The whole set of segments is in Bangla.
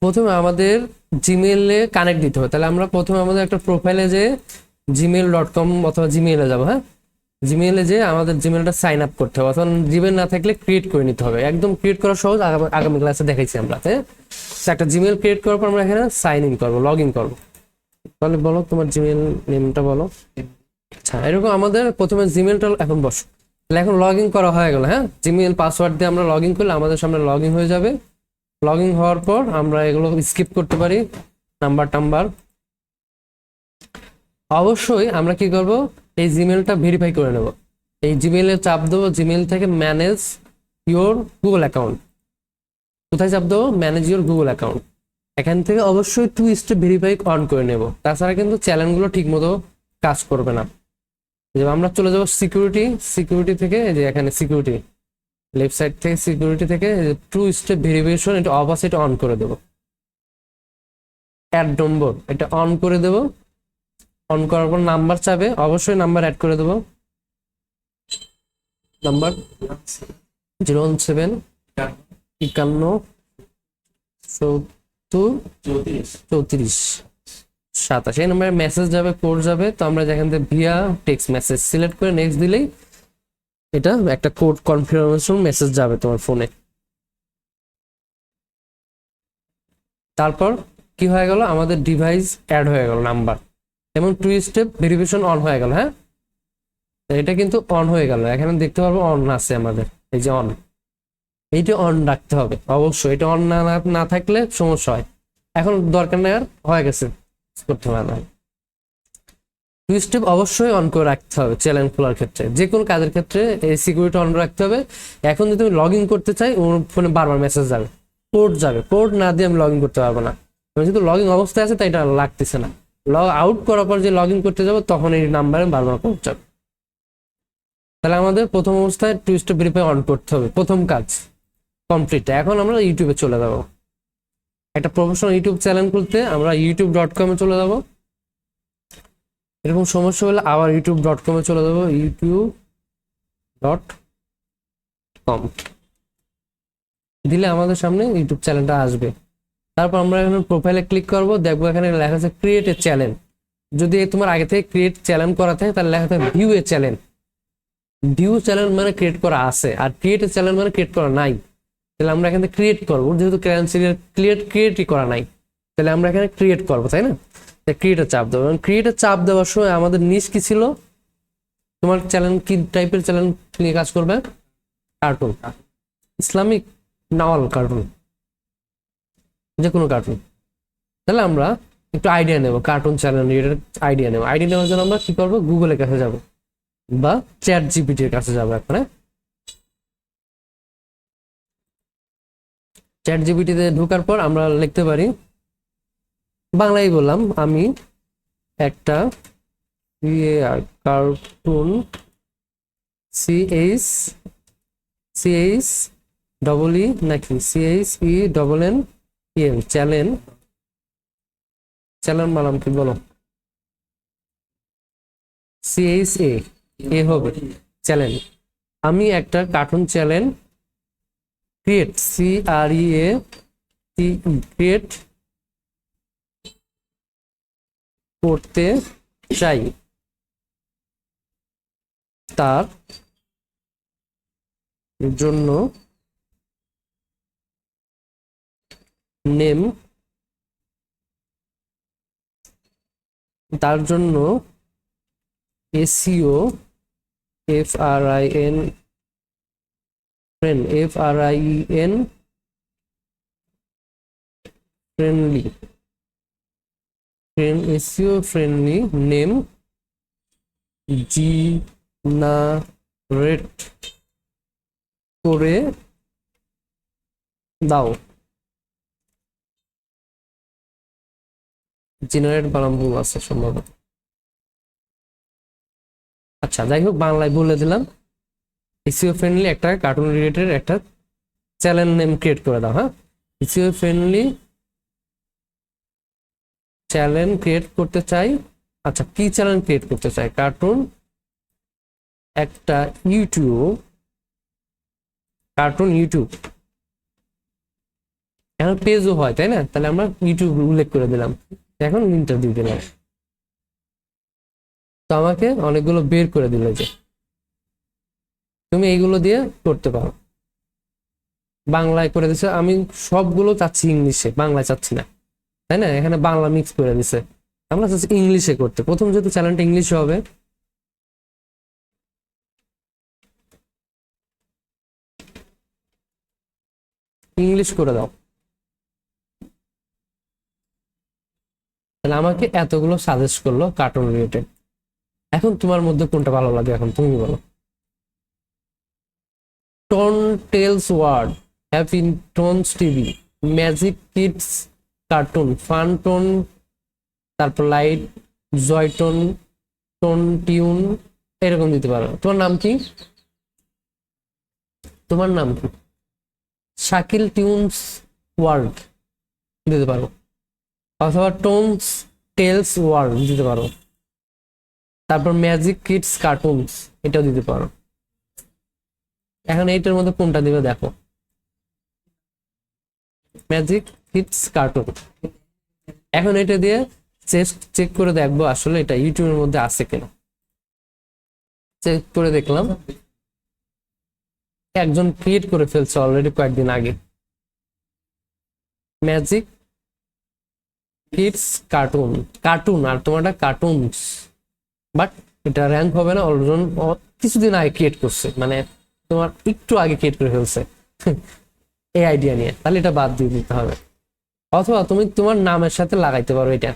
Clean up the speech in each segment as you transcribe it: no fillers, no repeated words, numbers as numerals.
প্রথমে আমাদের জিমেইলে কানেক্ট দিতে হবে। তাহলে আমরা প্রথমে আমাদের একটা প্রোফাইলে যে gmail.com অথবা জিমেইলে যাবো। হ্যাঁ, জিমেইলে যে আমাদের জিমেইলটা সাইন আপ করতে হবে, অথবা জিমেইল না থাকলে ক্রিয়েট করে নিতে হবে। একদম ক্রিয়েট করা সহজ, আগামী ক্লাসে দেখাইছি আমরা। একটা জিমেইল ক্রিয়েট করার পর আমরা এখানে সাইন ইন করবো, লগ ইন করবো। তাহলে বলো তোমার জিমেইল নেমটা বলো। আচ্ছা, এরকম আমাদের প্রথমে জিমেইলটা এখন বসো। তাহলে এখন লগ ইন করা হয়ে গেল। হ্যাঁ, জিমেইল পাসওয়ার্ড দিয়ে আমরা লগ ইন করলে আমাদের সামনে লগ ইন হয়ে যাবে। লগ ইন হওয়ার পর আমরা এগুলো স্কিপ করতে পারি, নাম্বার। অবশ্যই আমরা কি করব, এই জিমেইলটা ভেরিফাই করে নেব। এই জিমেইলে চাপ দেবো, জিমেইল থেকে ম্যানেজ ইওর গুগল অ্যাকাউন্ট। কোথায় চাপ দেবো? Manage your Google account. এখান থেকে অবশ্যই 2 স্টেপ ভেরিফাই অন করে নেব, তাছাড়া কিন্তু চ্যানেলগুলো ঠিক মতো কাজ করবে না। আমরা চলে যাব সিকিউরিটি থেকে, এই যে এখানে সিকিউরিটি লেফট সাইড থেকে, সিকিউরিটি থেকে 2 স্টেপ ভেরিফিকেশন, এটা অফ আছে, এটা অন করে দেবো। অ্যাড নম্বর এটা অন করে দেবো। অন করার পর নাম্বার চাবে, অবশ্যই নাম্বার অ্যাড করে দেবো। নাম্বার 017 51 70 34 27, এই নাম্বারে মেসেজ যাবে, কোড যাবে। তো আমরা যেখান থেকে ভিয়া টেক্সট মেসেজ সিলেক্ট করে নেক্সট দিলেই এটা একটা কোড কনফার্মেশন মেসেজ যাবে তোমার ফোনে। তারপর কি হয়ে গেল, আমাদের ডিভাইস অ্যাড হয়ে গেল নাম্বার, এবং 2 স্টেপ ভেরিফিকেশন অন হয়ে গেল। হ্যাঁ, এটা কিন্তু অন হয়ে গেল, এখানে দেখতে পারবো অন আছে আমাদের, এই যে অন, এইটা অন রাখতে হবে অবশ্যই। এটা অন না থাকলে সমস্যা হয়। এখন দরকার নেই, আর হয়ে গেছে, করতে হবে না। 2 স্টেপ অবশ্যই অন করে রাখতে হবে চ্যানেল খোলার ক্ষেত্রে, যে কোনো কাজের ক্ষেত্রে এই সিকিউরিটি অন রাখতে হবে। এখন যদি তুমি লগ ইন করতে চাই, ওর ফোনে বারবার মেসেজ যাবে, কোড যাবে, কোড না দিয়ে আমি লগ ইন করতে পারবো না। যেহেতু লগ ইন অবস্থায় আছে তাই এটা লাগতেছে না। লগ আউট করার পর যে লগ ইন করতে যাবো তখন এই নাম্বারে বারবার কোড যাবে। তাহলে আমাদের প্রথম অবস্থায় 2 স্টেপ ভেরিফাই অন করতে হবে, প্রথম কাজ কমপ্লিট। এখন আমরা ইউটিউবে চলে যাবো। একটা প্রফেশনাল ইউটিউব চ্যানেল খুলতে আমরা youtube.com চলে যাবো। এরকম সমস্যা হলে আবার youtube.com চলে যাবো, youtube.com দিলে আমাদের সামনে ইউটিউব চ্যানেলটা আসবে। তারপর আমরা এখানে প্রোফাইলে ক্লিক করব, দেখবো এখানে লেখা আছে ক্রিয়েট এ চ্যানেল। যদি তোমার আগে থেকে ক্রিয়েট চ্যানেল করা থাকে তাহলে লেখা থাকে ভিউ এ চ্যানেল। ভিউ চ্যানেল মানে ক্রিয়েট করা আছে, আর ক্রিয়েট এ চ্যানেল মানে ক্রিয়েট করা নাই। তাহলে আমরা এখানে ক্রিয়েট করবো, যেহেতু ক্রিয়েটই করা নাই, তাহলে আমরা এখানে ক্রিয়েট করবো, তাই না? ক্রিয়েটে চাপ দেবো। এবং ক্রিয়েটে চাপ দেওয়ার সময় আমাদের নিচ কি ছিল, তোমার চ্যানেল কি টাইপের চ্যানেল নিয়ে কাজ করবে? কার্টুন, ইসলামিক না অল কার্টুন, যে কোনো কার্টুন। তাহলে আমরা একটু আইডিয়া নেব, কার্টুন চ্যানেল রিলেটেড আইডিয়া নেব। আইডিয়া নেওয়ার জন্য আমরা কি করবো, গুগলের কাছে যাব বা চ্যাট জিপিটির কাছে যাবো। এখানে চ্যাট জিপিটিতে ঢোকার পর আমরা লিখতে পারি, বাংলায় বললাম, আমি একটা কার্টুন CH ডবল ই নাকি CHENN চ্যানেল মালাম কি বলো, CHA হবে চ্যানেল। আমি একটা কার্টুন চ্যানেল ক্রিয়েট ক্রিয়েট করতে চাই, তার জন্য নেম, তার জন্য SEO FRIN friendly SEO friendly name generate করে দাও। জেনারেট বানাম ভুল আছে সম্ভবত। আচ্ছা, যাই হোক, বাংলায় বলে দিলাম, এসইও ফ্রেন্ডলি একটা কার্টুন রিলেটেড একটা চ্যানেল নেম ক্রিয়েট করে দাও। হ্যাঁ, এসইও ফ্রেন্ডলি চ্যানেল ক্রিয়েট করতে চাই। আচ্ছা, কি চ্যানেল ক্রিয়েট করতে চাই? কার্টুন, একটা কার্টুন ইউটিউব এখন পেজও হয়, তাই না? তাহলে আমরা ইউটিউব উল্লেখ করে দিলাম, এখন লিঙ্কটা দিয়ে দিলাম। তো আমাকে অনেকগুলো বের করে দিল যে তুমি এইগুলো দিয়ে করতে পারো। বাংলায় করে দিছে, আমি সবগুলো চাচ্ছি ইংলিশে, বাংলায় চাচ্ছি না, তাই না? এখানে বাংলা মিক্স করে দিছে, আমরা চাচ্ছি ইংলিশে করতে। প্রথম যেহেতু চ্যানেলটা ইংলিশে হবে, ইংলিশ করে দাও। তাহলে আমাকে এতগুলো সাজেস্ট করলো কার্টুন রিলেটেড। এখন তোমার মধ্যে কোনটা ভালো লাগে, এখন তুমি বলো। Tone tells word, happy tones TV, magic kids cartoon, fun tone, তারপর লাইট, জয়টন, টোন টিউন, এরকম দিতে পারো। তোমার নাম কি? তোমার নাম কি? শাকিল টিউনস ওয়ার্ল্ড দিতে পারো, অথবা টোনস টেলস ওয়ার্ল্ড দিতে পারো, তারপর ম্যাজিক কিডস কার্টুনস এটাও দিতে পারো। এখন এইটার মধ্যে কোনটা দিবে দেখো, ম্যাজিক কিডস কার্টুন। এখন এটা দিয়ে চেক করে দেখবো আসলে এটা ইউটিউবের মধ্যে আছে কিনা। চেক করে দেখলাম একজন ক্রিয়েট করে ফেলছে অলরেডি কয়েকদিন আগে, ম্যাজিক কিডস কার্টুন, কার্টুন আর তোমারটা কার্টুনস, বাট এটা র্যাঙ্ক হবে না। অলরেডি কিছুদিন আগে ক্রিয়েট করছে, মানে তোমার একটু আগে ক্রিয়েট করে ফেলছে এই আইডিয়া নিয়ে, তাহলে এটা বাদ দিয়ে দিতে হবে। অথবা তুমি তোমার নামের সাথে লাগাইতে পারো, এটা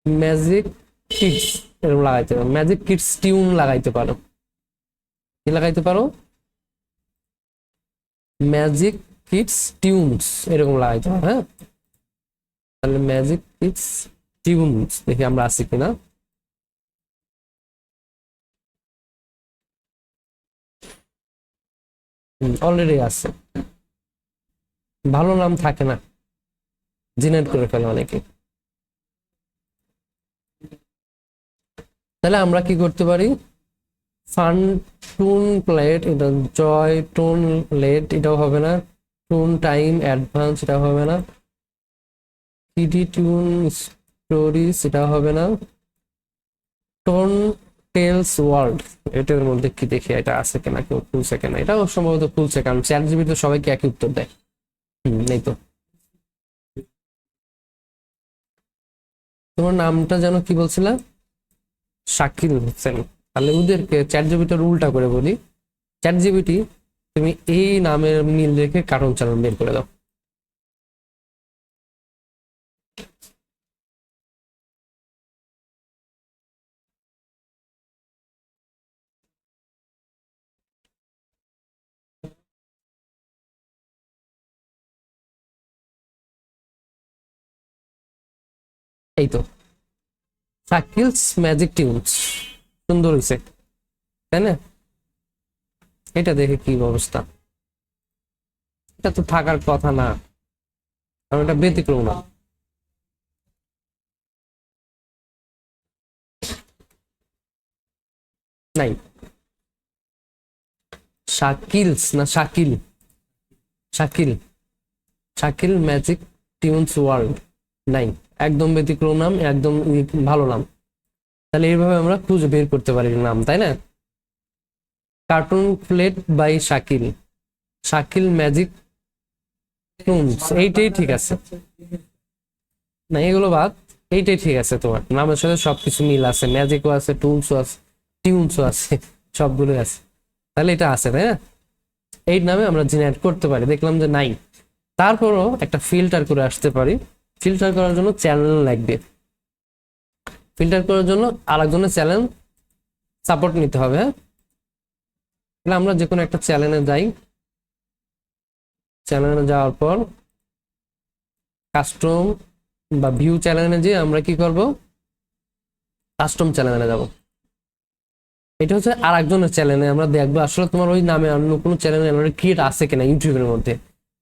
ম্যাজিক কিডস এরকম লাগাইতে পারো, ম্যাজিক কিডস টিউন লাগাইতে পারো। কি লাগাইতে পারো? ম্যাজিক কিডস টিউনস এরকম লাগাইতে পারো। হ্যাঁ, তাহলে ম্যাজিক কিডস টিউনস দেখি আমরা আছি কিনা। অলরেডি আছে। ভালো নাম থাকে না, জেনারেট করে ফেলে অনেকে। তাহলে আমরা কি করতে পারি, ফান টুন প্লেট, এটা জয় টুন লেট এটাও হবে না, টুন টাইম অ্যাডভান্স এটাও হবে না, কিডি টুন স্টোরিজ এটাও হবে না, টোন টেলস ওয়ার্ল্ড এটার মধ্যে কি দেখি এটা আছে কিনা, কেউ খুলছে কিনা। এটাও সম্ভবত খুলছে, কারণ চ্যাট জিপিটি তো সবাইকে একই উত্তর দেয়। নেই তো। তোমার নামটা যেন কি বলছিলা? শাকিল হোসেন। তাহলে ওদেরকে চ্যাট জিপিটির উল্টা করে বলি, চ্যাট জিপিটি তুমি এই নামের মিল রেখে কার্টুন চ্যানেল বের করে দাও। এই তো শাকিলস ম্যাজিক টিউনস, সুন্দর হয়েছে, তাই না? এটা দেখে কি অবস্থা, এটা তো থাকার কথা না, কারণ এটা ব্যতিক্রম না। নাই, শাকিলস না Shakil, Shakil, Shakil magic tunes world নাই, একদম ব্যতিক্রম নাম, একদম ভালো নাম। তাহলে এইভাবে আমরা খুঁজে বের করতে পারি নাম, তাই না? Cartoon plate by Shakil, Shakil magic tunes, এইটাই ঠিক আছে। না এগুলো বাদ, এইটাই ঠিক আছে, তোমার নামের সাথে সবকিছু মিল আছে, ম্যাজিকও আছে, টুলসও আছে, টিউনসও আছে, সবগুলোই আছে। তাহলে এটা আছে, তাই না? এই নামে আমরা জেনারেট করতে পারি, দেখলাম যে নাই। তারপরও একটা ফিল্টার করে আসতে পারি। ফিল্টার করার জন্য চ্যানেল লাগবে, ফিল্টার করার জন্য আরেকজনের চ্যানেল সাপোর্ট নিতে হবে। হ্যাঁ, তাহলে আমরা যে কোনো একটা চ্যানেলে যাই, চ্যানেলে যাওয়ার পর কাস্টম বা ভিউ চ্যানেলে যে আমরা কি করব, কাস্টম চ্যানেলে যাব। এটা হচ্ছে আর একজনের চ্যানেলে আমরা দেখবো আসলে তোমার ওই নামে অন্য কোনো চ্যানেলে ক্রিয়েট আছে কিনা ইউটিউবের মধ্যে।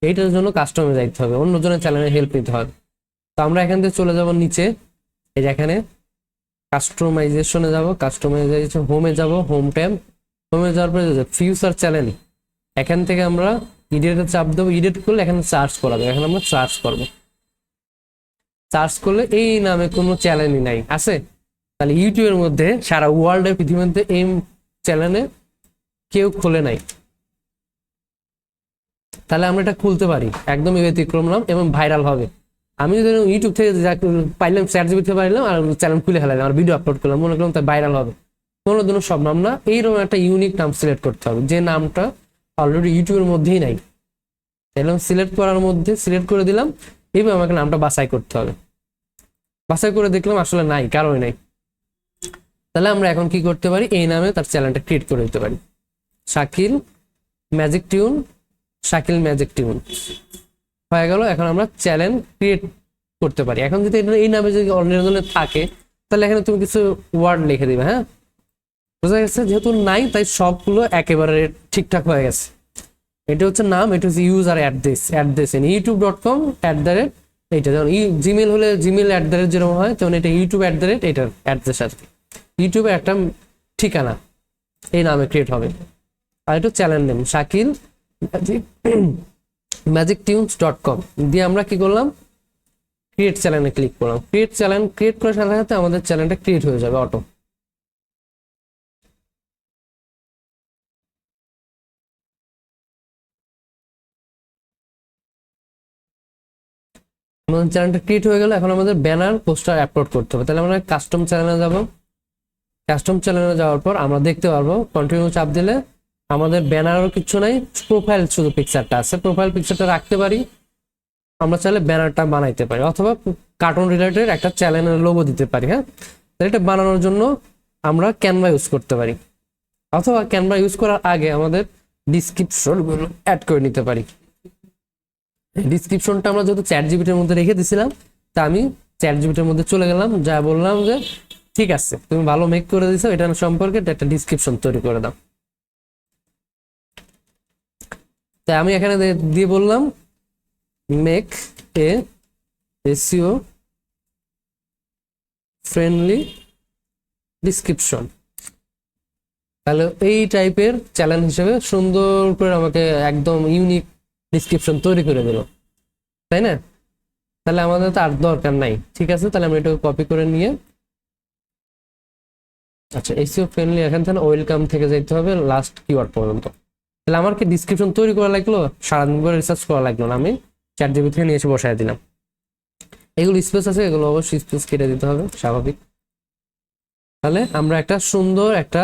এইটার জন্য কাস্টমে যাইতে হবে, অন্যজনের চ্যানেলে হেল্প নিতে হবে। তো আমরা এখান থেকে চলে যাব নিচে, এই যে এখানে কাস্টমাইজেশনে যাব, কাস্টমাইজেশন হোমে যাব, হোম ট্যাব, হোমে যাওয়ার পরে ফিউচার চ্যানেল, এখান থেকে আমরা ইডিটে চাপ দেবো, এডিট করলে এখানে সার্চ করা যাবে। এখন আমরা সার্চ করব, সার্চ করলে এই নামে কোনো চ্যানেলই নাই আছে। তাহলে ইউটিউবের মধ্যে সারা ওয়ার্ল্ডের পৃথিবীর মধ্যে এই চ্যানেলে কেউ খোলে নাই। তাহলে আমরা এটা খুলতে পারি, একদমই ব্যতিক্রম নাম এবং ভাইরাল হবে। আমি যদি ইউটিউব থেকে পাইলাম, চ্যাট জিপিটি পাইলাম আর চ্যানেল খুলে ফেলাম আর ভিডিও আপলোড করলাম, মনে করলাম তাই ভাইরাল হবে, কোনো দিনও সব নাম না। এইরকম একটা ইউনিক নাম সিলেক্ট করতে হবে যে নামটা অলরেডি ইউটিউবের মধ্যেই নাই। এরকম সিলেক্ট করার মধ্যে সিলেক্ট করে দিলাম, এইভাবে আমাকে নামটা বাছাই করতে হবে। বাছাই করে দেখলাম আসলে নাই, কারোই নাই। তাহলে আমরা এখন কি করতে পারি, এই নামে তার চ্যানেলটা ক্রিয়েট করে দিতে পারি, Shakil magic tune, Shakil magic tune হয়ে গেল। এখন আমরা চ্যানেল ক্রিয়েট করতে পারি। এখন যদি এই নামে যদি অন্য থাকে তাহলে এখানে তুমি কিছু ওয়ার্ড লিখে দিবে, হ্যাঁ বোঝা গেছে। যেহেতু নাই তাই সবগুলো একেবারে ঠিকঠাক হয়ে গেছে। এটা হচ্ছে নাম, এটা হচ্ছে ইউজার অ্যাড্রেস, youtube.com এইটা। যেমন জিমেল হলে জিমেল @ যেরকম হয়, তেমন এটা ইউটিউব @ এটার অ্যাড্রেস আর কি, ইউটিউবে একটা ঠিকানা এই নামে ক্রিয়েট হবে। আর এটা চ্যানেল নেম শাকিল magictunes.com দিয়ে আমরা কি করলাম, ক্রিয়েট চ্যানেলে ক্লিক করলাম। ক্রিয়েট চ্যানেল ক্রিয়েট করার সাথে সাথে আমাদের চ্যানেলটা ক্রিয়েট হয়ে যাবে অটো। আমাদের চ্যানেলটা ক্রিয়েট হয়ে গেল। এখন আমাদের ব্যানার পোস্টার আপলোড করতে হবে। তাহলে আমরা কাস্টম চ্যানেলে যাব। কাস্টম চ্যানেলে যাওয়ার পর আমরা দেখতে পারবো কন্টিনিউ চাপ দিলে আমাদের ব্যানারও কিছু নাই, প্রোফাইল শুধু পিকচারটা আছে। প্রোফাইল পিকচারটা রাখতে পারি, আমরা চাইলে ব্যানারটা বানাইতে পারি, অথবা কার্টুন রিলেটেড একটা চ্যানেলের লোগো দিতে পারি। হ্যাঁ, তাহলে এটা বানানোর জন্য আমরা ক্যানভা ইউজ করতে পারি, অথবা ক্যানভা ইউজ করার আগে আমাদের ডিসক্রিপশনগুলো অ্যাড করে নিতে পারি। ডিসক্রিপশনটা আমরা যেহেতু চ্যাট জিপিটির মধ্যে রেখে দিছিলাম, তা আমি চ্যাট জিপিটির মধ্যে চলে গেলাম, যা বললাম যে ঠিক আছে তুমি ভালো মেক করে দিছো, এটা সম্পর্কে একটা ডিসক্রিপশন তৈরি করে দাও। তাই আমি এখানে দিয়ে বললাম make a SEO friendly description. তাহলে এই টাইপের চ্যালেঞ্জ হিসেবে সুন্দর করে আমাকে একদম ইউনিক ডিসক্রিপশন তৈরি করে দিল, তাই না? তাহলে আমাদের তো আর দরকার নাই। ঠিক আছে, তাহলে আমরা এটাকে কপি করে নিয়ে, আচ্ছা এসইও ফ্রেন্ডলি এখান থেকে ওয়েলকাম থেকে যেতে হবে লাস্ট কিওয়ার্ড পর্যন্ত। তাহলে আমার কি ডিসক্রিপশন তৈরি করা লাগলো, সারাদিন করে রিসার্চ করা লাগলো না, আমি চ্যাট জিপিটি থেকে নিয়ে এসে বসায় দিলাম। এগুলো স্পেস আছে, এগুলো অবশ্যই স্পেস কেটে দিতে হবে, স্বাভাবিক। তাহলে আমরা একটা সুন্দর একটা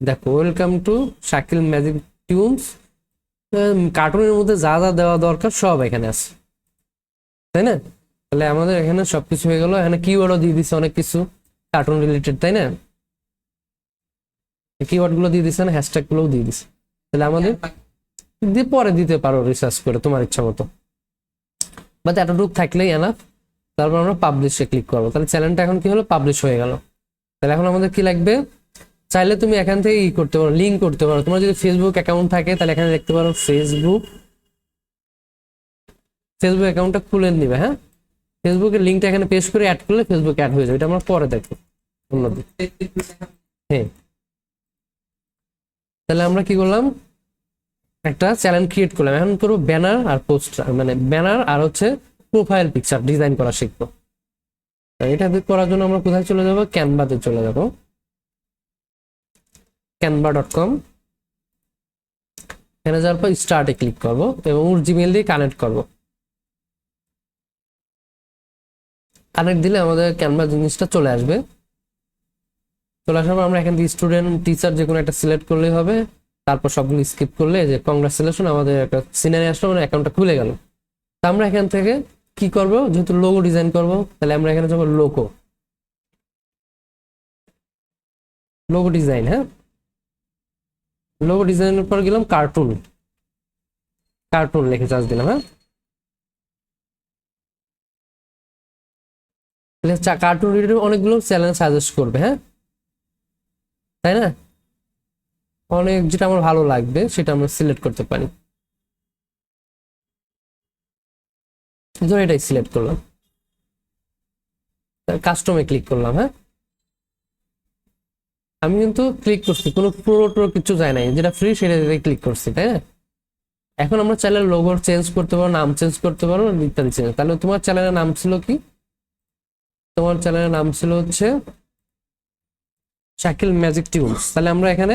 দেখো, welcome to Shakil magic tunes, কার্টুনের মধ্যে যা যা দেওয়া দরকার সব এখানে আছে, তাই না? তাহলে আমাদের এখানে সবকিছু হয়ে গেল। এখানে কিওয়ার্ডও দিয়ে দিচ্ছে অনেক কিছু কার্টুন রিলেটেড, তাই না? কিওয়ার্ড গুলো দিয়ে দিচ্ছে না, হ্যাশট্যাগ গুলোও দিয়ে দিচ্ছে। তাহলে আমাদের দিয়ে পরে দিতে পারো রিসার্চ করে তোমার ইচ্ছা মতো, বাট এতটুকু থাকলেই এনাফ। তারপর আমরা পাবলিশে ক্লিক করবো। তাহলে চ্যানেলটা এখন কি হলো, পাবলিশ হয়ে গেল। তাহলে এখন আমাদের কি লাগবে, চাইলে তুমি এখান থেকে ই করতে পারো, লিঙ্ক করতে পারো। তোমার যদি ফেসবুক অ্যাকাউন্ট থাকে তাহলে এখানে দেখতে পারো ফেসবুক অ্যাকাউন্টটা খুলে নিবে। হ্যাঁ, ফেসবুকের লিঙ্কটা এখানে পেস্ট করে অ্যাড করলে ফেসবুক অ্যাড হয়ে যাবে, এটা আমরা পরে দেখবো অন্যদিন। হ্যাঁ, তাহলে আমরা কি করলাম, একটা চ্যানেল ক্রিয়েট করলাম। এখন করবো ব্যানার আর পোস্টার, মানে ব্যানার আর হচ্ছে প্রোফাইল পিকচার ডিজাইন করা শিখবো। এটা করার জন্য আমরা কোথায় চলে যাবো, ক্যানভাতে চলে যাবো, canva.com। এখানে যাওয়ার পর স্টার্টে ক্লিক করবো এবং ওর জিমেল দিয়ে কানেক্ট করবো। কানেক্ট দিলে আমাদের ক্যানভা জিনিসটা চলে আসবে। চলে আসার পর আমরা এখান থেকে স্টুডেন্ট টিচার যে কোনো একটা সিলেক্ট করলেই হবে। তারপর সবগুলো স্কিপ করলে যে কংগ্রাচুলেশন, আমাদের একটা সিনারি আসলো, মানে অ্যাকাউন্টটা খুলে গেল। তা আমরা এখান থেকে কি করব, যেহেতু লোগো ডিজাইন করব, তাহলে আমরা এখানে যাবো লোগো ডিজাইন। হ্যাঁ, লোগো ডিজাইনের পর গেলাম কার্টুন লিখে চার্জ দিলাম। হ্যাঁ, কার্টুন রিলেটেড অনেকগুলো চ্যানেল সাজেস্ট করবে। হ্যাঁ, তাই না? অনেক যেটা আমার ভালো লাগবে সেটা আমরা সিলেক্ট করতে পারি। ধর এটাই সিলেক্ট করলাম, কাস্টমে ক্লিক করলাম। হ্যাঁ, আমি কিন্তু ক্লিক করছি, কোনো প্রো কিছু যায় নাই, যেটা ফ্রি সেটা ক্লিক করছি, তাই না? এখন আমরা চাইলে লোগো চেঞ্জ করতে পারো, নাম চেঞ্জ করতে পারো, ইত্যাদি চেঞ্জ। তাহলে তোমার চ্যানেলের নাম ছিল কি? তোমার চ্যানেলের নাম ছিল হচ্ছে শাকিল ম্যাজিক টিউনস। তাহলে আমরা এখানে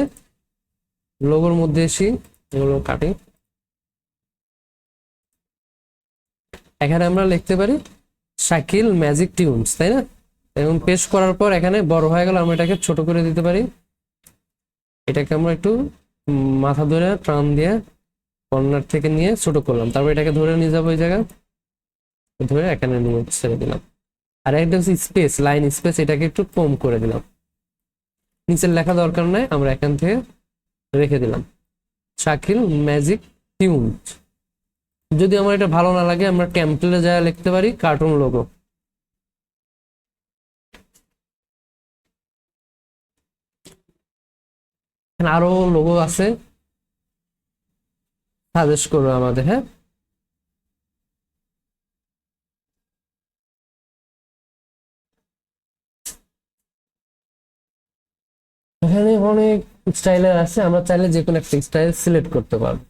লোগোর মধ্যে এসি, এগুলো কাটি, এখানে আমরা লিখতে পারি শাকিল ম্যাজিক টিউনস, তাই না? এবং পেস্ট করার পর এখানে বড় হয়ে গেল, আমরা এটাকে ছোট করে দিতে পারি। এটাকে আমরা একটু মাথা ধরে টান দিয়ে কর্নার থেকে নিয়ে ছোট করলাম, তারপর এটাকে ধরে নিয়ে যাবো ওই জায়গায়, ধরে এখানে নিয়ে ছেড়ে দিলাম। আর একটা হচ্ছে স্পেস, লাইন স্পেস, এটাকে একটু কম করে দিলাম। নিচের লেখা দরকার নাই, আমরা এখান থেকে রেখে দিলাম শাকিল ম্যাজিক টিউনস। যদি আমার এটা ভালো না লাগে, আমরা টেমপ্লেটে যা লিখতে পারি কার্টুন লোগো। এখানে আরো লোগো আছে, সাজেস্ট করো আমাদের, হ্যাঁ। এখানে অনেক স্টাইলের আছে, আমরা চাইলে যে কোনো একটা স্টাইল সিলেক্ট করতে পারবো।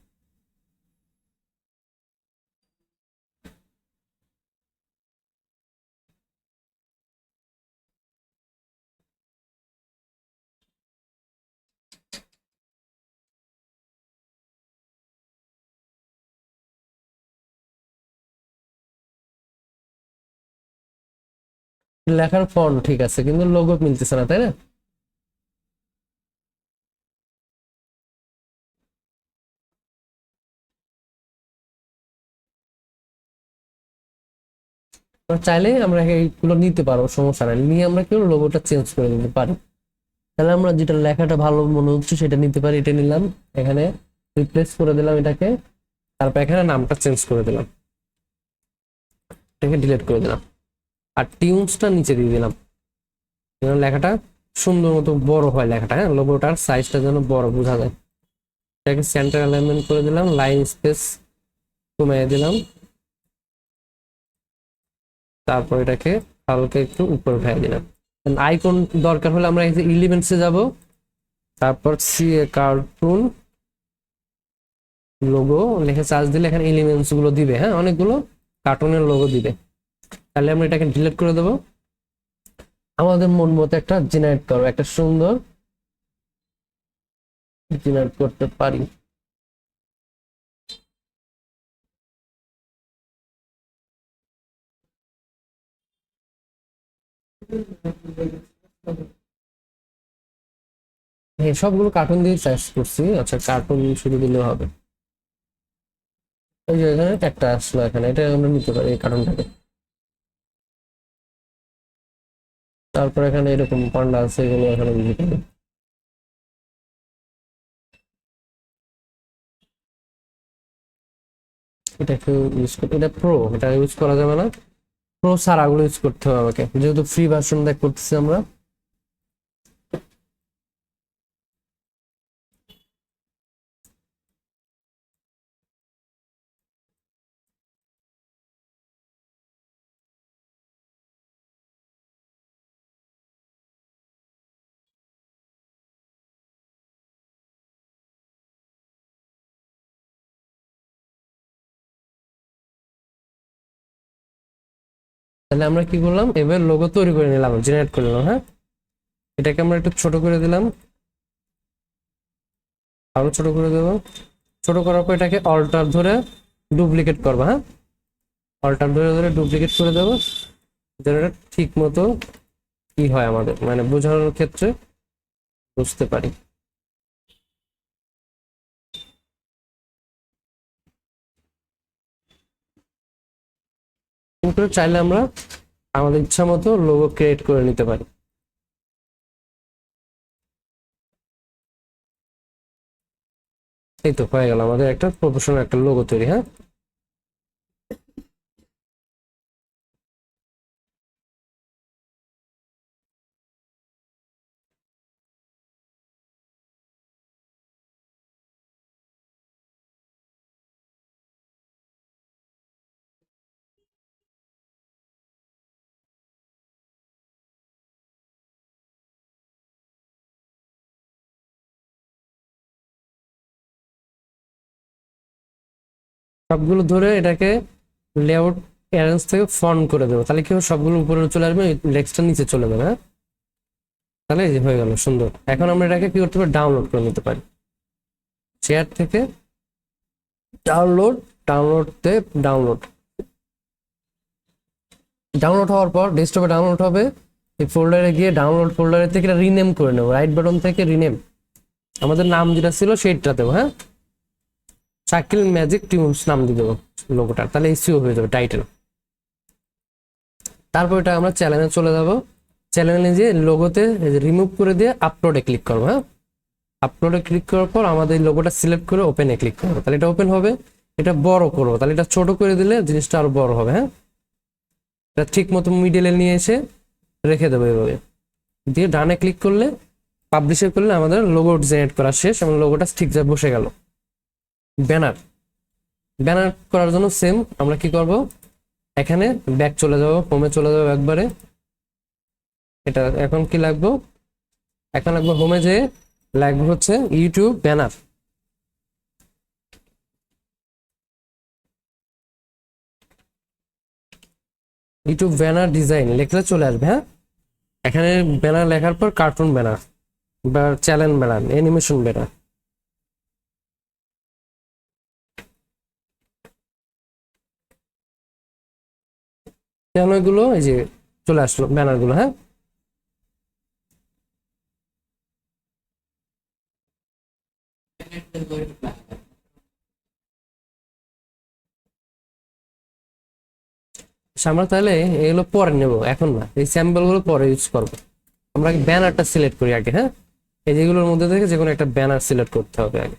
লেখার ফন্ট ঠিক আছে, কিন্তু লোগো মিলতেছে না, তাই না? আমরা চাইলে আমরা এইগুলো নিতে পারবো, সমস্যা নাই, নিয়ে আমরা কেউ লোগোটা চেঞ্জ করে দিতে পারি। তাহলে আমরা যেটা লেখাটা ভালো মনে হচ্ছে সেটা নিতে পারি, এটা নিলাম, এখানে রিপ্লেস করে দিলাম এটাকে, তারপর এখানে নামটা চেঞ্জ করে দিলাম, এটাকে ডিলিট করে দিলাম, আর টিউনসটা নিচে দিয়ে দিলাম, যেন লেখাটা সুন্দর মতো বড় হয় লেখাটা, হ্যাঁ, লোগোটার সাইজটা যেন বড় বোঝা যায়। এটাকে সেন্টার অ্যালাইনমেন্ট করে দিলাম, লাইন স্পেস কমিয়ে দিলাম, তারপর এটাকে হালকা একটু উপরে উঠাই দিলাম। আইকন দরকার হলে আমরা এই যে এলিমেন্টসে যাব, তারপর সি কার্টুন লোগো লিখে সার্চ দিলে এখানে এলিমেন্টস গুলো দিবে, হ্যাঁ, অনেকগুলো কার্টুনের লোগো দিবে। তাহলে আমরা এটাকে ডিলিট করে দেবো, আমাদের মন মতো একটা জেনারেট করবো, একটা সুন্দর জেনারেট করতে পারি। হ্যাঁ, সবগুলো কার্টুন দিয়ে সার্চ করছি, আচ্ছা কার্টুন শুধু দিলেও হবে। ওই যে এখানে একটা আসলো, এখানে এটা আমরা নিতে পারি এই কার্টুনটাকে। তারপর এখানে এরকম পান্ডা আছে, এগুলো এখানে দিতে পারি। এটা একটু ইউজ করতে, এটা প্রো, এটা ইউজ করা যাবে না, প্রো ছাড়াগুলো ইউজ করতে হবে আমাকে, যেহেতু ফ্রি ভার্সন দেখ করতেছি আমরা। তাহলে আমরা কি করলাম, এবার লোগো তৈরি করে নিলাম, জেনারেট করে নিলাম, হ্যাঁ। এটাকে আমরা একটু ছোট করে দিলাম, আরো ছোট করে দেবো, ছোট করার পর এটাকে অল্টার ধরে ডুপ্লিকেট করবো, হ্যাঁ, অল্টার ধরে ধরে ডুপ্লিকেট করে দেবো, যেন এটা ঠিক মতো কি হয় আমাদের মানে বোঝানোর ক্ষেত্রে বুঝতে পারি। কিন্তু চাইলে আমরা আমাদের ইচ্ছা মতো লোগো ক্রিয়েট করে নিতে পারি। এই তো হয়ে গেল আমাদের একটা প্রফেশনাল একটা লোগো তৈরি, হ্যাঁ। সবগুলো ধরে এটাকে লেআউট অ্যারেঞ্জ থেকে ফন্ট করে দেবো, তাহলে কি হবে, সবগুলো উপরে চলে আসবে, লেক্সটা নিচে চলে যাবে। হ্যাঁ, তাহলে এই যে হয়ে গেল সুন্দর। এখন আমরা এটাকে কি করতে পারি, ডাউনলোড করে নিতে পারি। শেয়ার থেকে ডাউনলোড, ডাউনলোডতে ডাউনলোড, ডাউনলোড হওয়ার পর ডেস্কটপে ডাউনলোড হবে। এই ফোল্ডারে গিয়ে ডাউনলোড ফোল্ডারে থেকে রিনেম করে নেবো, রাইট বাটন থেকে রিনেম, আমাদের নাম যেটা ছিল সেইটা দেবো। হ্যাঁ, শাকিল ম্যাজিক টিউনস নাম দিয়ে দেবো লোগোটা, তাহলে এসইও হয়ে যাবে, টাইটেল। তারপর এটা আমরা চ্যানেলে চলে যাব, চ্যানেলে যে লোগোতে রিমুভ করে দিয়ে আপলোডে ক্লিক করবো। হ্যাঁ, আপলোডে ক্লিক করার পর আমাদের লোগোটা সিলেক্ট করে ওপেনে ক্লিক করবো, তাহলে এটা ওপেন হবে। এটা বড় করবো, তাহলে এটা ছোট করে দিলে জিনিসটা আরো বড় হবে। হ্যাঁ, এটা ঠিক মতো মিডলে নিয়ে এসে রেখে দেবো এভাবে, দিয়ে ডানে ক্লিক করলে পাবলিশে করলে আমাদের লোগো জেনারেট করা শেষ এবং লোগোটা ঠিক যা বসে গেল। ব্যানার, ব্যানার করার জন্য সেম আমরা কি করব, এখানে ব্যাক চলে যাব, হোমে চলে যাব একবারে। এটা এখন কি লাগবো, এখন লাগবো হোমে, যে লাগবে হচ্ছে YouTube banner. YouTube banner design লিখলে চলে আসবে। হ্যাঁ, এখানে ব্যানার লেখার পর কার্টুন ব্যানার বা চ্যানেল ব্যানার, অ্যানিমেশন ব্যানার। চ্যানেলগুলো এই যে চলে আসলো ব্যানারগুলো। হ্যাঁ, আমরা তাহলে এগুলো পরে নেব, এখন না, এই স্যাম্পল গুলো পরে ইউজ করবো। আমরা ব্যানারটা সিলেক্ট করি আগে। হ্যাঁ, এই যেগুলোর মধ্যে থেকে যে কোনো একটা ব্যানার সিলেক্ট করতে হবে আগে।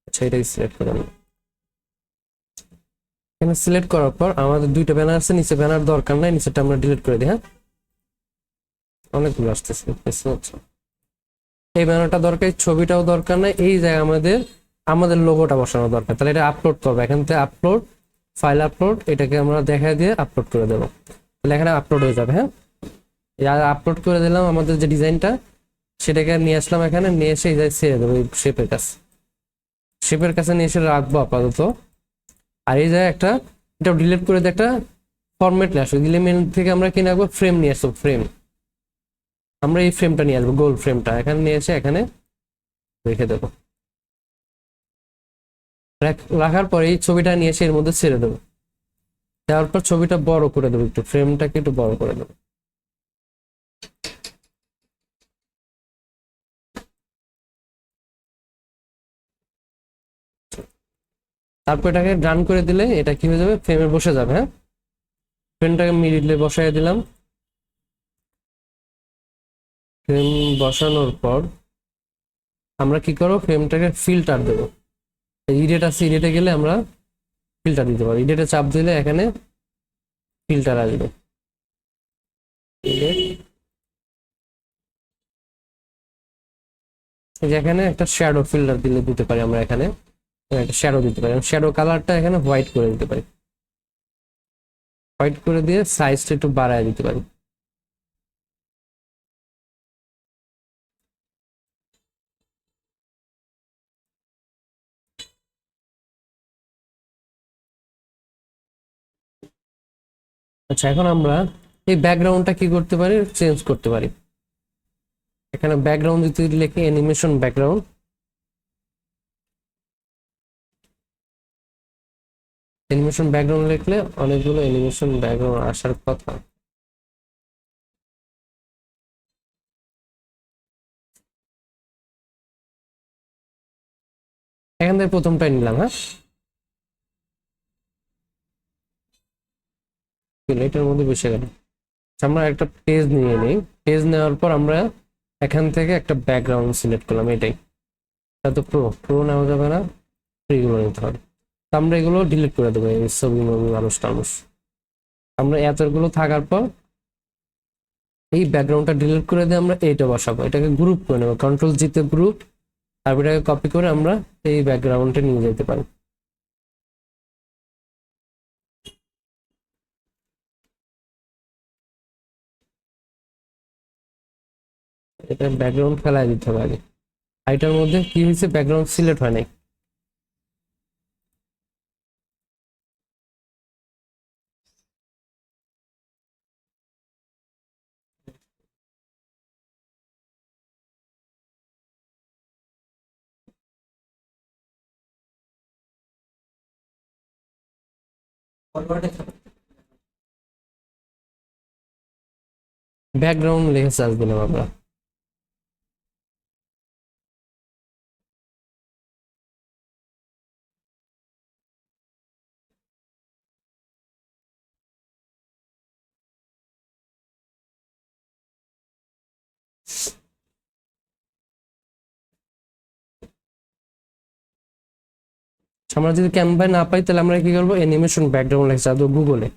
আচ্ছা, এটাই সিলেক্ট করে নেব। এখানে সিলেক্ট করার পর আমাদের দুইটা ব্যানার আছে, নিচে ব্যানার দরকার নাই, নিচেটা আমরা ডিলিট করে দিই। হ্যাঁ, অনেকগুলো আসতেছে। এই ব্যানারটা দরকার, ছবিটাও দরকার নাই, এই জায়গায় আমাদের আমাদের লোগোটা বসানো দরকার। তাহলে এটা আপলোড করবো, এখান থেকে আপলোড, ফাইল আপলোড, এটাকে আমরা দেখা দিয়ে আপলোড করে দেবো, তাহলে এখানে আপলোড হয়ে যাবে। হ্যাঁ, আপলোড করে দিলাম আমাদের যে ডিজাইনটা, সেটাকে নিয়ে আসলাম এখানে, নিয়ে এসে এই জায়গায় ছেড়ে দেবো, এই শেপের কাছে, শেপের কাছে নিয়ে এসে রাখবো আপাতত। আর এই জায়গায় একটা, এটা ডিলিট করে দিয়ে একটা ফরম্যাট নিয়ে আসবো, এলিমেন্ট থেকে আমরা কি রাখবো, ফ্রেম নিয়ে আসবো, ফ্রেম। আমরা এই ফ্রেমটা নিয়ে আসবো, গোল ফ্রেমটা এখানে নিয়ে এসে এখানে রেখে দেবো। রাখার পরে এই ছবিটা নিয়ে এসে এর মধ্যে ছেড়ে দেবো, দেওয়ার পর ছবিটা বড় করে দেবো, একটু ফ্রেমটাকে একটু বড় করে দেবো। তারপর এটাকে রান করে দিলে এটা কি হয়ে যাবে, ফ্রেমে বসে যাবে। হ্যাঁ, ফ্রেমটাকে মিডিলে বসাই দিলাম। ফ্রেম বসানোর পর আমরা কি করবো, ফ্রেমটাকে ফিল্টার দেবো। ইডিট আছে, ইডিটে গেলে আমরা ফিল্টার দিতে পারি, ইডিটে চাপ দিলে এখানে ফিল্টার আসবে। এখানে একটা শ্যাডো ফিল্টার দিলে দিতে পারি আমরা, এখানে একটা শ্যাডো দিতে পারি, শ্যাডো কালারটা এখানে হোয়াইট করে দিতে পারি, হোয়াইট করে দিয়ে সাইজটা একটু বাড়ায় দিতে পারি। আচ্ছা, এখন আমরা এই ব্যাকগ্রাউন্ডটা কি করতে পারি, চেঞ্জ করতে পারি। এখানে ব্যাকগ্রাউন্ড যদি লিখি অ্যানিমেশন ব্যাকগ্রাউন্ড, অ্যানিমেশন ব্যাকগ্রাউন্ড লিখলে অনেকগুলো অ্যানিমেশন ব্যাকগ্রাউন্ড আসার কথা। এখান থেকে প্রথমটাই নিলাম। হ্যাঁ, এটার মধ্যে বসে গেল। আমরা একটা পেজ নিয়ে নিই, পেজ নেওয়ার পর আমরা এখান থেকে একটা ব্যাকগ্রাউন্ড সিলেক্ট করলাম, এটাই। এটা তো প্রো প্রো নেওয়া যাবে না, ফ্রিগুলো নিতে হবে। আমরা এগুলো ডিলিট করে দেবো, এই ছবি মুভি মানুষ টানুষ। আমরা এতগুলো থাকার পর এই ব্যাকগ্রাউন্ডটা ডিলিট করে দিয়ে আমরা এইটা বসাবো, এটাকে গ্রুপ করে নেবো, কন্ট্রোল জিতে গ্রুপ, তারপর এটাকে কপি করে আমরা এই ব্যাকগ্রাউন্ডে নিয়ে যেতে পারি। এটা ব্যাকগ্রাউন্ড ফেলাই দিতে হবে আগে। এটার মধ্যে কি হয়েছে, ব্যাকগ্রাউন্ড সিলেক্ট হয় নাই। ব্যাকগ্রাউন্ড লিখে সার্চ দিলাম আমরা। আমরা যদি ক্যানভায় না পাই তাহলে আমরা কি করবো, অ্যানিমেশন ব্যাকগ্রাউন্ড লিখে সার্চ দেবো গুগলে।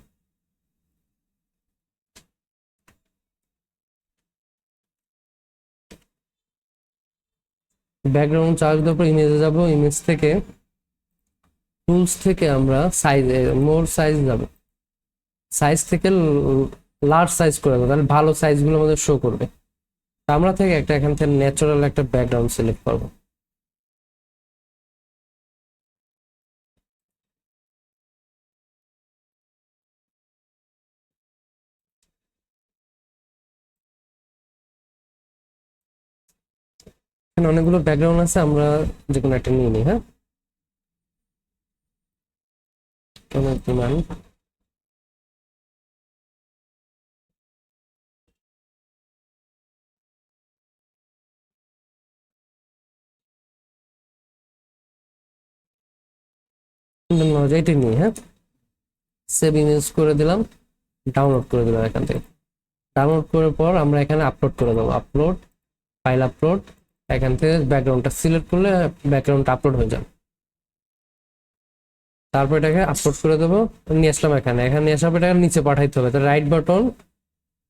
ব্যাকগ্রাউন্ড চার্জ দেওয়ার পর ইমেজে যাব, ইমেজ থেকে টুলস থেকে আমরা সাইজ, মোর সাইজ যাব, সাইজ থেকে লার্জ সাইজ করে দেবো, তাহলে ভালো সাইজগুলো আমাদের শো করবে। আমরা থেকে একটা এখান থেকে ন্যাচারাল একটা ব্যাকগ্রাউন্ড সিলেক্ট করবো। এখানে অনেকগুলো ব্যাকগ্রাউন্ড আছে, আমরা যে কোনো একটা নিয়ে নিই। হ্যাঁ, এটি নিই। হ্যাঁ, সেভ ইমেজ করে দিলাম, ডাউনলোড করে দিলাম এখান থেকে। ডাউনলোড করার পর আমরা এখানে আপলোড করে দেবো, আপলোড, ফাইল আপলোড। এখান থেকে ব্যাকগ্রাউন্ডটা সিলেক্ট করলে ব্যাকগ্রাউন্ডটা আপলোড হয়ে যাবে। তারপর এটাকে আপলোড করে দেবো, নিয়ে আসলাম এখানে। এখানে নিয়ে আসার পর এটাকে নিচে পাঠাইতে হবে, তো রাইট বাটন,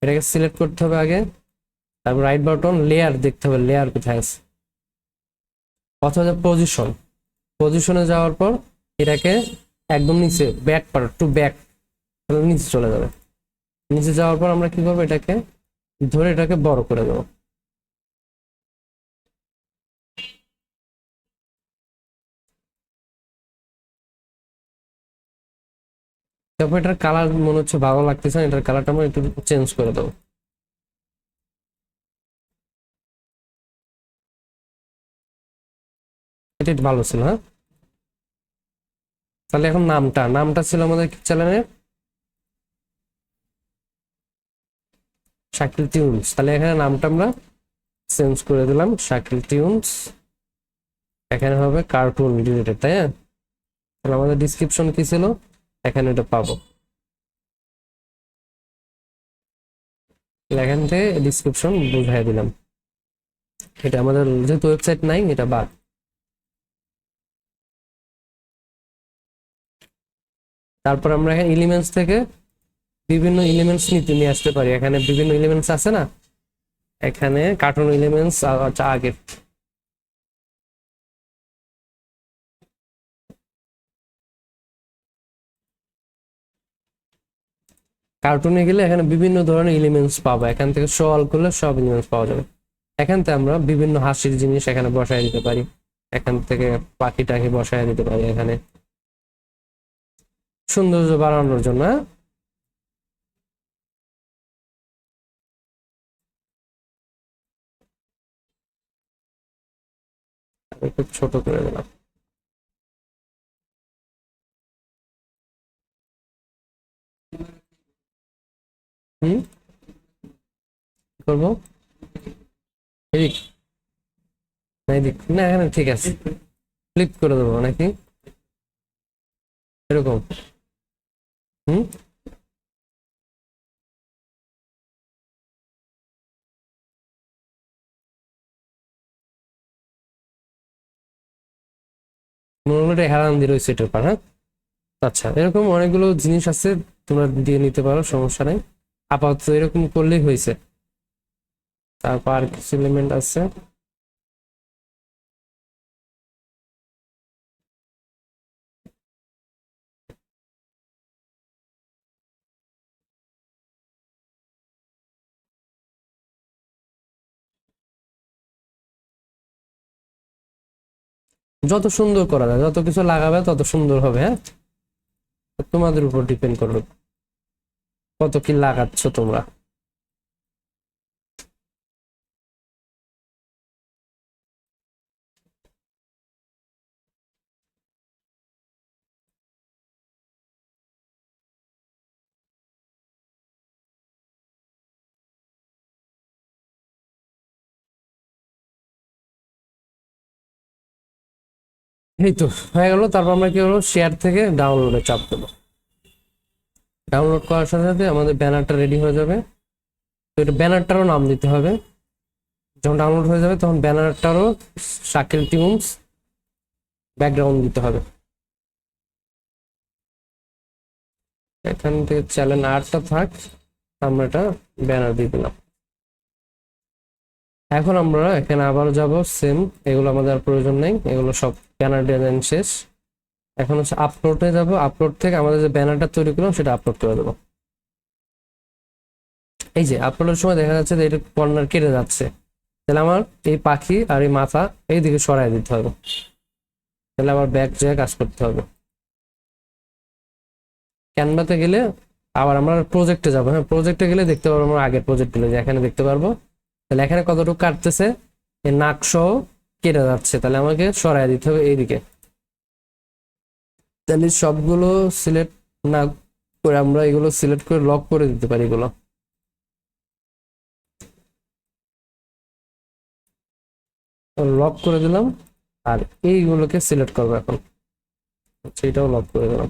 এটাকে সিলেক্ট করতে হবে আগে। তারপর রাইট বাটন, লেয়ার দেখতে হবে, লেয়ার কোথায় আছে, অথবা পজিশন, পজিশনে যাওয়ার পর এটাকে একদম নিচে ব্যাক পার টু ব্যাক, নিচে চলে যাবে। নিচে যাওয়ার পর আমরা কি করবো, এটাকে ধরে এটাকে বড় করে দেবো। তারপর এটার কালার মনে হচ্ছে ভালো লাগতেছে না, এটার কালারটা আমরা একটু চেঞ্জ করে দেবো। এটা একটু ভালো ছিল। হ্যাঁ, তাহলে এখন নামটা, নামটা ছিল আমাদের চ্যানেলের শাকিল টিউনস, তাহলে এখানে নামটা আমরা চেঞ্জ করে দিলাম, শাকিল টিউনস। এখানে হবে কার্টুন রিলেটেড, তাই না? তাহলে আমাদের ডিসক্রিপশন কি ছিল, এখানে এটা পাবো। এখান থেকে ডিসক্রিপশন বুঝাই দিলাম। এটা আমাদের যেহেতু ওয়েবসাইট নাই, এটা বাদ। তারপর আমরা এখানে এলিমেন্টস থেকে বিভিন্ন এলিমেন্টস নিয়ে আসতে পারি। এখানে বিভিন্ন এলিমেন্টস আছে না, এখানে কার্টুন এলিমেন্টস আগে। কার্টুনে গেলে এখানে বিভিন্ন ধরনের এলিমেন্টস পাবো, এখান থেকে সল করলে সব এলিমেন্টস পাওয়া যাবে। এখান থেকে আমরা বিভিন্ন হাসির জিনিস এখানে বসায় দিতে পারি, এখান থেকে পাখি টাখি বসায় দিতে পারি এখানে, সৌন্দর্য বাড়ানোর জন্য। একটু ছোট করে দিলাম। হুম, কি করবো, এদিক না এদিক না, এখানে ঠিক আছে, ফ্লিপ করে দেবো নাকি, এরকম। হুম, মনে হলো এটা হেলান দিয়ে রয়েছে এটার পর। হ্যাঁ, আচ্ছা, এরকম অনেকগুলো জিনিস আছে, তোমরা দিয়ে নিতে পারো, সমস্যা নাই। আপাতত এরকম করলেই হয়েছে। তারপর আর কিছু এলিমেন্ট আছে। যত সুন্দর করা যায়, যত কিছু লাগাবে তত সুন্দর হবে। হ্যাঁ, তোমাদের উপর ডিপেন্ড করবে কত কি লাগাচ্ছ তোমরা। এই তো হয়ে গেল। তারপর আমরা কি হলো, শেয়ার থেকে ডাউনলোডে চাপ দেবো। ডাউনলোড করার সাথে সাথে আমাদের ব্যানারটা রেডি হয়ে যাবে। তো এটা ব্যানারটারও নাম দিতে হবে। যখন ডাউনলোড হয়ে যাবে তখন ব্যানারটারও শাকিল টিউনস ব্যাকগ্রাউন্ড দিতে হবে। এখান থেকে চ্যানেল আর্টটা থাক, আমরা এটা ব্যানার দিয়ে দিলাম। এখন আমরা এখানে আবার যাব, সেম এগুলো আমাদের আর প্রয়োজন নেই, এগুলো সব ব্যানার ডিজাইন শেষ। এখন হচ্ছে আপলোডে যাব, আপলোড থেকে আমাদের যে ব্যানারটা তৈরি করলাম সেটা আপলোড করে দেবো। এই যে আপলোডের সময় দেখা যাচ্ছে যে এটা কর্নার কেটে যাচ্ছে, তাহলে আমার এই পাখি আর এই মাথা এইদিকে সরাই দিতে হবে। তাহলে আবার ব্যাক যেয়ে কাজ করতে হবে। ক্যানভাতে গেলে আবার আমরা প্রজেক্টে যাবো। হ্যাঁ, প্রজেক্টে গেলে দেখতে পারবো আমরা আগের প্রজেক্টগুলো, যে এখানে দেখতে পারবো। তাহলে এখানে কতটুকু কাটতেছে, এই নাক সহ কেটে যাচ্ছে, তাহলে আমাকে সরাই দিতে হবে এইদিকে। তাহলে সবগুলো সিলেক্ট না করে আমরা এগুলো সিলেক্ট করে লক করে দিতে পারি। এগুলো লক করে দিলাম, আর এইগুলোকে সিলেক্ট করবো এখন, সেটাও লক করে দিলাম।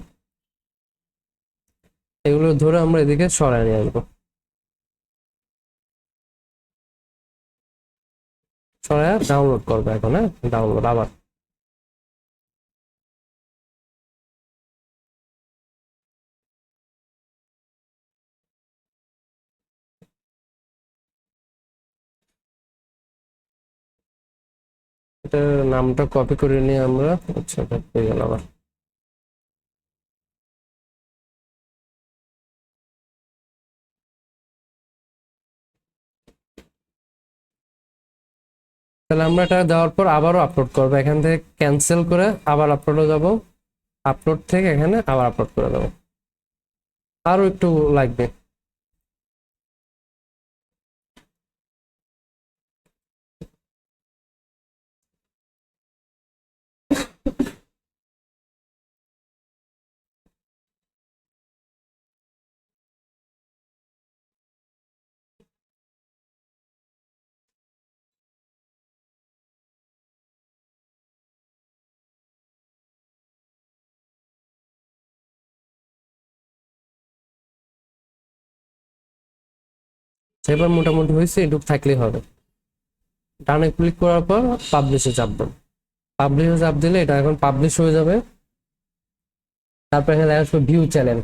এগুলো ধরে আমরা এদিকে সরাই নিয়ে আসবো। সরাই ডাউনলোড করবো এখন। হ্যাঁ, ডাউনলোড আবার। এটার নামটা কপি করে নিয়ে আমরা, আচ্ছা এটা পেয়ে গেল আবার। তাহলে আমরা এটা দেওয়ার পর আবারও আপলোড করবো। এখান থেকে ক্যান্সেল করে আবার আপলোডে যাব, আপলোড থেকে এখানে আবার আপলোড করে দেবো। আরো একটু লাগবে। এবার মোটামুটি হয়েছে, এটুকু থাকলেই হবে। ডানে ক্লিক করার পর পাবলিশে চাপ দেবো। পাবলিশে চাপ দিলে এটা এখন পাবলিশ হয়ে যাবে। তারপর এখানে দেখা আসবে ভিউ চ্যানেল।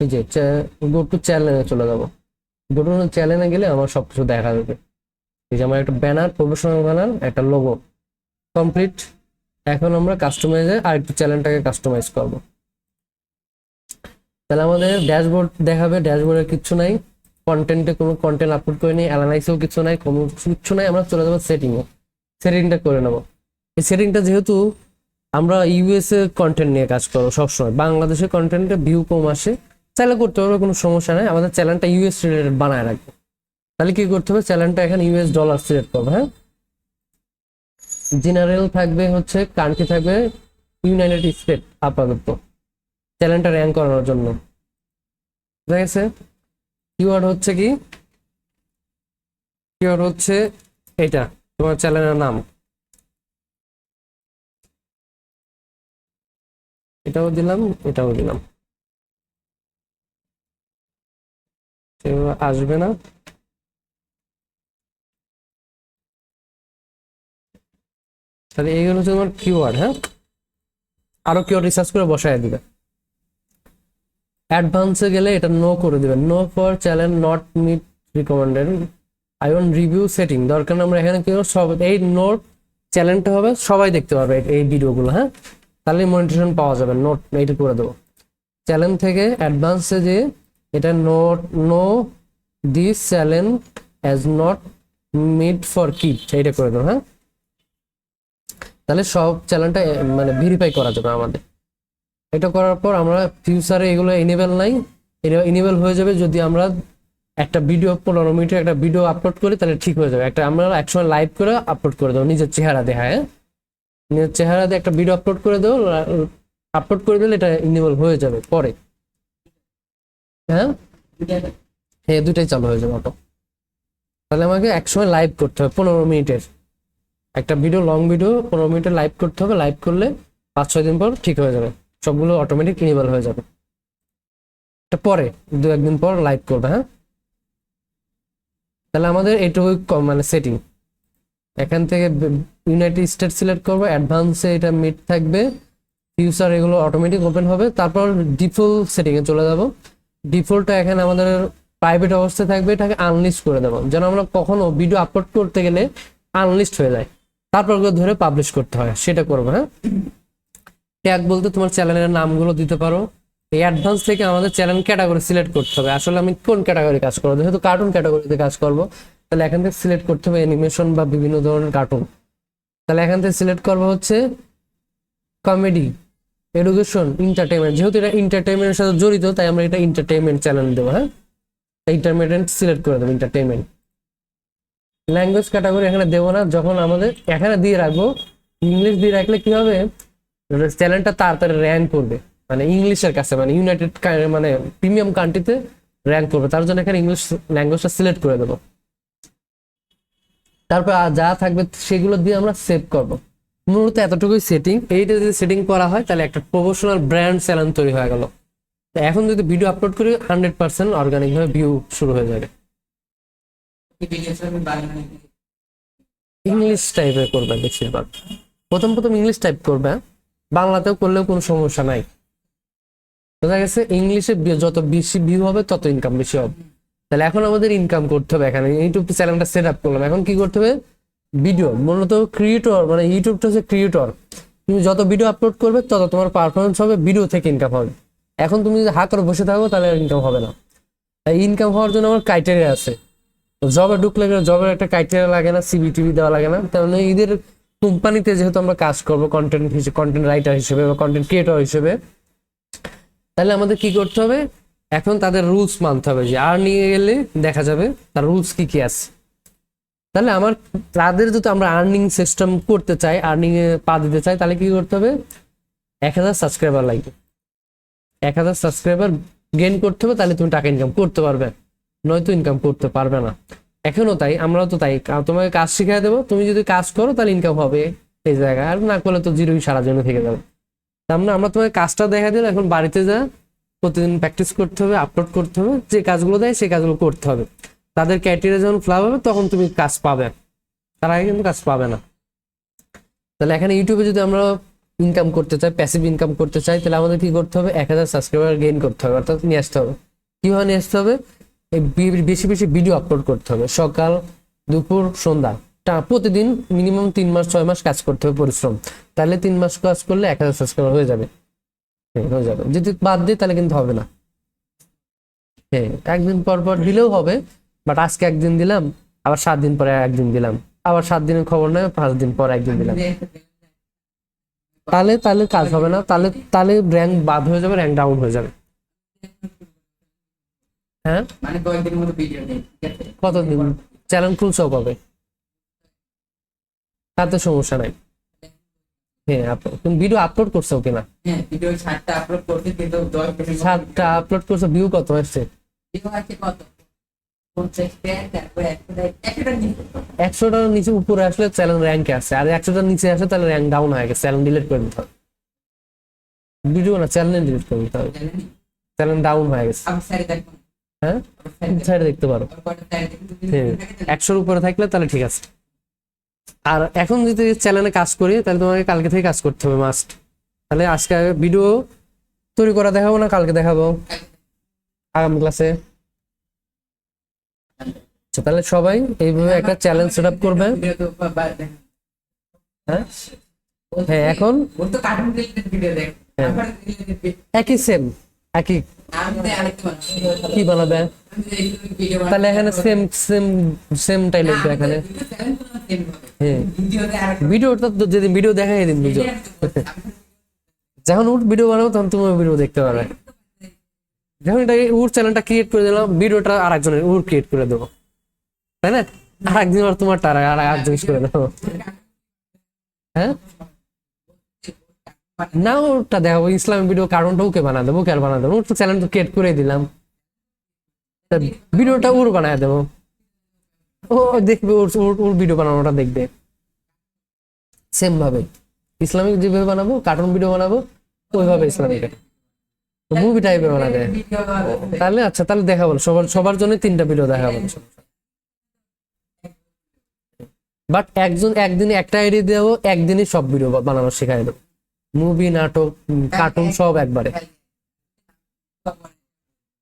এই যে গো টু চ্যানেলে চলে যাবো। গো টু চ্যানেলে গেলে আমার সবকিছু দেখা যাবে। এই যে আমার একটা ব্যানার, প্রফেশনাল ব্যানার, একটা লোগো কমপ্লিট। এখন আমরা কাস্টমাইজে আর একটু চ্যানেলটাকে কাস্টমাইজ করবো। তাহলে আমাদের ড্যাশবোর্ড দেখাবে, ড্যাশবোর্ডের কিছু নাই, কন্টেন্টে কোনো কন্টেন্ট আপলোড করে নিই, অ্যানালাইসেও কিছু নাই, কোনো কিছু নাই। আমরা চলে যাবো সেটিংয়ে, সেটিংটা করে নেবো। এই সেটিংটা যেহেতু আমরা ইউএস এর কন্টেন্ট নিয়ে কাজ করবো সবসময়, বাংলাদেশের কন্টেন্টে ভিউ কম আসে, চাইলে করতে পারবে, কোনো সমস্যা নাই। আমাদের চ্যানেলটা ইউএস রিলেটেড বানায় রাখবো। তাহলে কি করতে হবে, চ্যানেলটা এখানে ইউএস ডলার সিলেক্ট করবো। হ্যাঁ, জেনারেল থাকবে, হচ্ছে কান্ট্রি থাকবে ইউনাইটেড স্টেট আপাতত, চ্যানেলটা র্যাঙ্ক করানোর জন্য। ঠিক আছে, কিওয়ার্ড হচ্ছে কি, কিওয়ার্ড হচ্ছে এটা তোমার চ্যানেলের নাম, এটাও দিলাম, এটাও দিলাম। আসবে না, তাহলে এইগুলো হচ্ছে তোমার কিওয়ার্ড। হ্যাঁ, আরো কিওয়ার্ড রিসার্চ করে বসায় দিবে। অ্যাডভান্সে গেলে এটা নো করে দিবেন, no for channel not made recommended, I want review setting দরকার না। আমরা এখানে কি সব এই নোট চ্যানেলটা হবে, সবাই দেখতে পারবে এই ভিডিওগুলো। হ্যাঁ, তাহলে মনিটেশন পাওয়া যাবে। নোট এইটা করে দেবো। চ্যানেল থেকে অ্যাডভান্সে যে এটা note no this channel as not made for kid, এইটা করে দেবো। হ্যাঁ, তাহলে সব চ্যানেলটা মানে ভেরিফাই করা যাবে আমাদের। এটা করার পর আমরা ফিউচারে এগুলো এনেবল নাই, এটা এনেবল হয়ে যাবে যদি আমরা একটা ভিডিও 15 মিনিটের একটা ভিডিও আপলোড করি, তাহলে ঠিক হয়ে যাবে। একটা আমরা একসময় লাইভ করে আপলোড করে দেবো নিজের চেহারা দেখা, হ্যাঁ নিজের চেহারা দিয়ে একটা ভিডিও আপলোড করে দেবো, আপলোড করে দিলে এটা ইনেবল হয়ে যাবে পরে। হ্যাঁ হ্যাঁ, দুটাই চালু হয়ে যাবে অটো। তাহলে আমাকে একসময় লাইভ করতে হবে 15 মিনিটের একটা ভিডিও, লং ভিডিও 15 মিনিটের লাইভ করতে হবে। লাইভ করলে 5-6 দিন পর ঠিক হয়ে যাবে, সবগুলো অটোমেটিক ইনেবল হয়ে যাবে। এটা পরে 2-1 দিন পর লাইভ করবে। হ্যাঁ, তাহলে আমাদের এটুকু মানে সেটিং। এখান থেকে ইউনাইটেড স্টেট সিলেক্ট করবো, অ্যাডভান্সে এটা মিট থাকবে, ফিউচার এগুলো অটোমেটিক ওপেন হবে। তারপর ডিফল্ট সেটিং এ চলে যাব। ডিফল্টটা এখানে আমাদের প্রাইভেট অবস্থায় থাকবে, এটাকে আনলিস্ট করে দেবো, যেন আমরা কখনো ভিডিও আপলোড করতে গেলে আনলিস্ট হয়ে যায়, তারপর ওগুলো ধরে পাবলিশ করতে হয়, সেটা করবো। হ্যাঁ, ট্যাগ বলতে তোমার চ্যানেলের নামগুলো দিতে পারো। এই অ্যাডভান্স থেকে আমাদের চ্যানেল ক্যাটাগরি সিলেক্ট করতে হবে, আসলে আমি কোন ক্যাটাগরি কাজ করবো, যেহেতু কার্টুন ক্যাটাগরিতে কাজ করবো, তাহলে এখান থেকে সিলেক্ট করতে হবে অ্যানিমেশন বা বিভিন্ন ধরনের কার্টুন। তাহলে এখান থেকে সিলেক্ট করবো হচ্ছে কমেডি, এডুকেশন, এন্টারটেইনমেন্ট, যেহেতু এটা এন্টারটেইনমেন্টের সাথে জড়িত তাই আমরা এটা এন্টারটেইনমেন্ট চ্যানেল দেবো। হ্যাঁ, এন্টারটেইনমেন্ট সিলেক্ট করে দেবো, এন্টারটেইনমেন্ট। ল্যাঙ্গুয়েজ ক্যাটাগরি এখানে দেবো না, যখন আমাদের এখানে দিয়ে রাখবো ইংলিশ দিয়ে রাখলে কি হবে, চ্যানেলটা তাড়াতাড়ি র্যাঙ্ক করবে, মানে ইংলিশের কাছে, মানে ইউনাইটেড মানে প্রিমিয়াম কান্ট্রিতে র্যাঙ্ক করবে, তার জন্য এখানে ইংলিশ ল্যাঙ্গুয়েজটা সিলেক্ট করে দেবো। তারপর যা থাকবে সেগুলো দিয়ে আমরা সেভ করবো। মূলত এতটুকুই সেটিং। এইটা যদি সেটিং করা হয় তাহলে একটা প্রফেশনাল ব্র্যান্ড চ্যানেল তৈরি হয়ে গেল। এখন যদি ভিডিও আপলোড করি 100% অর্গানিক ভাবে ভিউ শুরু হয়ে যাবে। ইংলিশ টাইপের করবে বেশিরভাগ, প্রথম ইংলিশ টাইপ করবে, বাংলাতেও করলেও কোনো সমস্যা নাই। বোঝা গেছে, ইংলিশে যত বেশি ভিউ হবে তত ইনকাম বেশি হবে। তাহলে এখন আমাদের ইনকাম করতে হবে। এখানে ইউটিউব চ্যানেলটা সেট আপ করলাম, এখন কি করতে হবে, ভিডিও, মূলত ক্রিয়েটর, মানে ইউটিউবটা হচ্ছে ক্রিয়েটর। তুমি যত ভিডিও আপলোড করবে তত তোমার পারফরমেন্স হবে, ভিডিও থেকে ইনকাম হবে। এখন তুমি যদি হা করে বসে থাকো তাহলে ইনকাম হবে না। তাই ইনকাম হওয়ার জন্য আমার ক্রাইটেরিয়া আছে। জবে ঢুকলে জবের একটা ক্রাইটেরিয়া লাগে না, সিভি টিভি দেওয়া লাগে না। তাহলে ঈদের কোম্পানিতে যেহেতু আমরা কাজ করবো কন্টেন্ট রাইটার হিসেবে বা কন্টেন্ট ক্রিয়েটর হিসেবে, তাহলে আমাদের কি করতে হবে, এখন তাদের রুলস মানতে হবে, যে আর নিয়ে গেলে দেখা যাবে তার রুলস কি কি আছে। তাহলে আমার তাদের যদি আমরা আর্নিং সিস্টেম করতে চাই, আর্নিং এ পা দিতে চাই, তাহলে কি করতে হবে, 1000 সাবস্ক্রাইবার লাগবে। 1000 সাবস্ক্রাইবার গেইন করতে হবে, তাহলে তুমি টাকা ইনকাম করতে পারবে, নয়তো ইনকাম করতে পারবে না। এখনো তাই, আমরাও তো তাই, তোমাকে কাজ শিখিয়ে দেবো, তুমি যদি কাজ করো তাহলে ইনকাম হবে এই জায়গায়, আর না করলে তো জিরোই সারা জন্য থেকে যাবে। তার মানে আমরা তোমাকে কাজটা দেখা দিলাম, এখন বাড়িতে যা প্রতিদিন প্র্যাকটিস করতে হবে, আপলোড করতে হবে, যে কাজগুলো দেয় সেই কাজগুলো করতে হবে। তাদের ক্রাইটেরিয়া যখন ফ্লাপ হবে তখন তুমি কাজ পাবে, তার আগে কিন্তু কাজ পাবে না। তাহলে এখানে ইউটিউবে যদি আমরা ইনকাম করতে চাই, প্যাসিভ ইনকাম করতে চাই, তাহলে আমাদের কি করতে হবে, 1000 সাবস্ক্রাইবার গেইন করতে হবে, অর্থাৎ নিয়ে আসতে হবে। কিভাবে নিয়ে আসতে হবে, এই বেশি বেশি ভিডিও আপলোড করতে হবে, সকাল দুপুর সন্ধ্যা, প্রতিদিন মিনিমাম 3 মাস 6 মাস কাজ করতে হবে পরিশ্রম। তাহলে 3 মাস কাজ করলে 1000 সাবস্ক্রাইবার হয়ে যাবে, হয়ে যাবে। যদি বাদ দিই তাহলে কিন্তু হবে না। হ্যাঁ, একদিন পর পর দিলেও হবে, বাট আজকে একদিন দিলাম, আবার 7 দিন পরে একদিন দিলাম, আবার 7 দিনের খবর নেই, 5 দিন পর একদিন দিলাম, তাহলে তাহলে কাজ হবে না। তাহলে তাহলে র্যাঙ্ক বাদ হয়ে যাবে, র্যাঙ্ক ডাউন হয়ে যাবে। হ্যাঁ, মানে কয়েকদিনের মতো ভিডিও নেই, ঠিক আছে? কতদিন চ্যানেল খুলছো কবে, তাতে সমস্যা নাই। হ্যাঁ, তুমি ভিডিও আপলোড করছো কিনা, হ্যাঁ, ভিডিও 7টা আপলোড করছি, কিন্তু 10 দিনের মতো 7টা আপলোড করছো, ভিউ কত আসছে, ভিডিও আছে কত 50টা, তারপরে 100টা নিচে। 100টার নিচে উপরে আসলে চ্যানেল র্যাঙ্কে আছে, আর 100টার নিচে আসে তাহলে র্যাঙ্ক ডাউন হয়ে গেছে, চ্যানেল ডিলিট করে দিতে হবে। ভিডিও না, চ্যানেল ডিলিট করে দিতে হবে, জানেন চ্যানেল ডাউন হয়ে গেছে। আমি স্যার দেখুন, হ্যাঁ, সাইডে দেখতে পারো। কয়টা স্যার দেখুন, হ্যাঁ, 100-র উপরে থাকলে তাহলে ঠিক আছে। আর এখন যদি চ্যানেলে কাজ করি তাহলে তোমাকে কালকে থেকে কাজ করতে হবে মাস্ট। তাহলে আজকে ভিডিও তৈরি করা দেখাবো না, কালকে দেখাবো আগামী ক্লাসে। আচ্ছা, তাহলে সবাই এইভাবে একটা চ্যালেঞ্জ সেট আপ করবে। ভিডিও তো হ্যাঁ হ্যাঁ, এখন ওর তো কার্টুন রিলেটেড ভিডিও দেখ, হ্যাঁ। আমার রিলেটেড একই সেম, একই আমি তো আরেকটু বানাচ্ছি, কি বানাবে, আমি ভিডিও তাহলে এখানে সেম সেম সেমটাই লিখবে এখানে। হ্যাঁ ভিডিওতে আর ভিডিওটা তো যেদিন ভিডিও দেখাই দিন ভিডিও যখন উঠ ভিডিও বানাবো তখন তুমি ভিডিও দেখতে পারবে। যখন এটা উর চ্যানেলটা ক্রিয়েট করে দিলাম, ভিডিওটা আর একজনের উর ক্রিয়েট করে দেবো, তাই না? আর একদিন আর তোমার টারা আর একজন করে দেবো। হ্যাঁ না, ওটা দেখাবো ইসলামিক ভিডিও, কারণটা ওকে বানা দেবো, ওকে আর বানা দেবো, ওর তো চ্যানেল তো ক্রিয়েট করে দিলাম, তা ভিডিওটা ওর বানায় দেবো, ও দেখবে, ওর ওর ওর ভিডিও বানানোটা দেখবে। সেম ভাবে ইসলামিক যেভাবে বানাবো, কার্টুন ভিডিও বানাবো ওইভাবে ইসলামিক মুভি টাইপের বানাবে। তাহলে আচ্ছা, তাহলে দেখাবো সবার সবার জন্য 3টা ভিডিও দেখাবো। বাট একদিনে একটা আইডিয়া দেবো, একদিনই সব ভিডিও বানানো শেখাই দেবো, মুভি, নাটক, কার্টুন সব একবারে।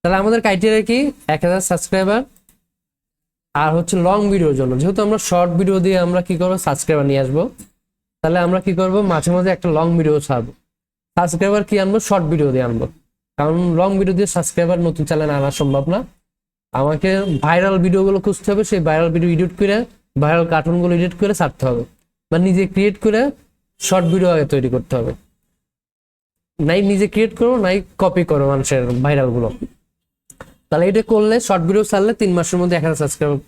তাহলে আমাদের ক্রাইটেরিয়া কি? 1000 সাবস্ক্রাইবার, আর হচ্ছে লং ভিডিওর জন্য, যেহেতু আমরা শর্ট ভিডিও দিয়ে আমরা কি করবো সাবস্ক্রাইবার নিয়ে আসবো, তাহলে আমরা কি করবো মাঝে মাঝে একটা লং ভিডিও ছাড়বো। সাবস্ক্রাইবার কি আনবো? শর্ট ভিডিও দিয়ে আনবো, কারণ লং ভিডিও দিয়ে সাবস্ক্রাইবার নতুন চ্যানেলে আনা সম্ভব না। আমাকে ভাইরাল ভিডিওগুলো খুঁজতে হবে, সেই ভাইরাল ভিডিও এডিট করে, ভাইরাল কার্টুনগুলো এডিট করে ছাড়তে হবে, বা নিজে ক্রিয়েট করে শর্ট ভিডিও আগে তৈরি করতে হবে। নাই নিজে ক্রিয়েট করো, নাই কপি করো মানুষের ভাইরাল গুলো। তাহলে এটা করলে শর্ট ভিডিও ছাড়লে 3 মাসের মধ্যে 1000 সাবস্ক্রাইবার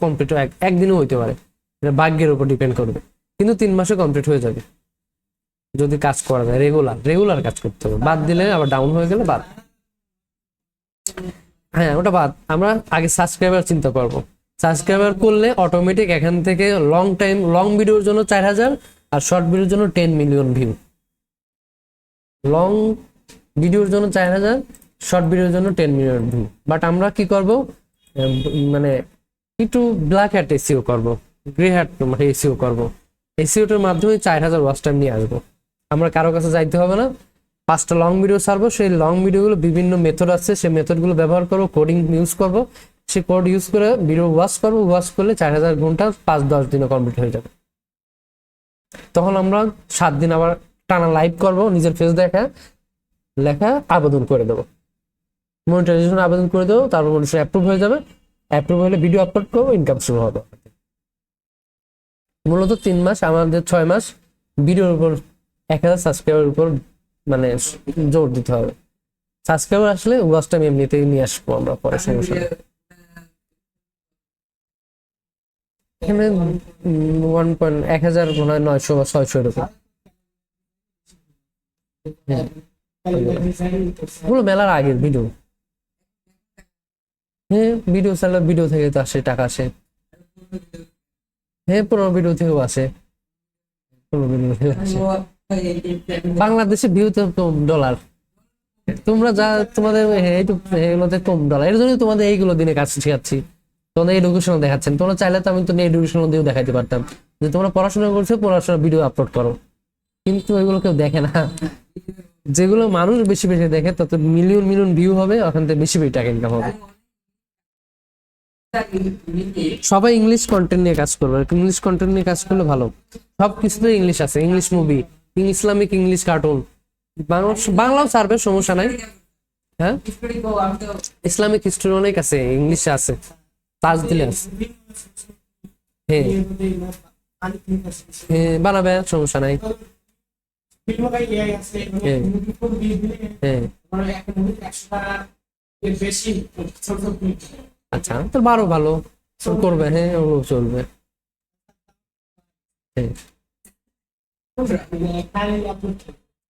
কমপ্লিট, একদিনও হইতে পারে, এটা ভাগ্যের উপর ডিপেন্ড করবে, কিন্তু 3 মাসে কমপ্লিট হয়ে যাবে যদি কাজ করা যায়। রেগুলার কাজ করতে হবে, বাদ দিলে আবার ডাউন হয়ে গেলে বাদ। হ্যাঁ ওটা বাদ, আমরা আগে সাবস্ক্রাইবার চিন্তা করবো। সাবস্ক্রাইবার করলে অটোমেটিক এখান থেকে লং ভিডিওর জন্য 4000, আর শর্ট ভিডিওর জন্য 10 মিলিয়ন ভিউ। লং ভিডিওর জন্য 4000, শর্ট ভিডিওর জন্য 10 মিলিয়ন ভিউ। বাট আমরা কি করব, মানে একটু ব্ল্যাক হ্যাট এসইও করব, গ্রে হ্যাট এসইও করব। এসইওটার মাধ্যমে 4000 ওয়াচ টাইম নিয়ে আসবো। আমরা কারো কাছে যাইতে হবে না, 5টা লং ভিডিও ছাড়বো, সেই লং ভিডিওগুলো বিভিন্ন মেথড আছে, সেই মেথডগুলো ব্যবহার করবো, কোডিং ইউজ করব, সেই কোড ইউজ করে ভিডিও ওয়াচ করবো, ওয়াচ করলে 4000 ঘন্টা 5-10 দিনে কমপ্লিট হয়ে যাবে। তখন আমরা 7 দিন আবার টানা লাইভ করব, নিজের ফেস লেখা আবেদন করে দেবো, মনিটাইজেশন আবেদন করে দেবো, তারপর মনিটাইজেশন অ্যাপ্রুভ হয়ে যাবে, অ্যাপ্রুভ হলে ভিডিও আপলোড করবো, ইনকাম শুরু হবে। মূলত 3 মাস, আমাদের 6 মাস ভিডিওর উপর 1000 সাবস্ক্রাইবার উপর মানে জোর দিতে হবে। সাবস্ক্রাইবার আসলে ওয়াচ টাইম এমনিতেই নিয়ে আসবো আমরা, পরে সমস্যা নেই। এখানে 1000 মনে হয় 900 বা 600 এরকম। হ্যাঁ ওগুলো মেলার আগের ভিডিও। হ্যাঁ ভিডিও চাইলে ভিডিও থেকে তো আসে, টাকা আসে। হ্যাঁ পুরো ভিডিও থেকেও আসে, পুরো ভিডিও থেকে আসে। বাংলাদেশে ভিউ তো কম ডলার, তোমরা যা তোমাদের এগুলোতে কম ডলার, এর জন্য তোমাদের এইগুলো দিনে কাজ শেখাচ্ছি, তোমাদের এডুকেশনাল দেখাচ্ছেন। তোমরা চাইলে তো আমি তো এডুকেশনাল দিয়েও দেখাইতে পারতাম যে তোমরা পড়াশোনা করছো, পড়াশোনা ভিডিও আপলোড করো, কিন্তু এগুলো কেউ দেখে না। যেগুলো মানুষ বেশি বেশি দেখে তত মিলিয়ন মিলিয়ন ভিউ হবে, ওখান থেকে বেশি বেশি টাকা ইনকাম হবে। সবাই ইংলিশ কন্টেন্ট নিয়ে কাজ করবে, ইংলিশ কন্টেন্ট নিয়ে কাজ করলে ভালো। সব কিছুতে ইংলিশ আছে, English movie, Islamic English cartoon, বাংলাও ছাড়বে, সমস্যা নাই। হ্যাঁ ইসলামিক হিস্ট্রি অনেক আছে, ইংলিশে আছে, তাজ দিলে আছে। হ্যাঁ হ্যাঁ বানাবে, সমস্যা নাই। হ্যাঁ আচ্ছা তো ভালো করবে, হ্যাঁ ওগুলো চলবে। হ্যাঁ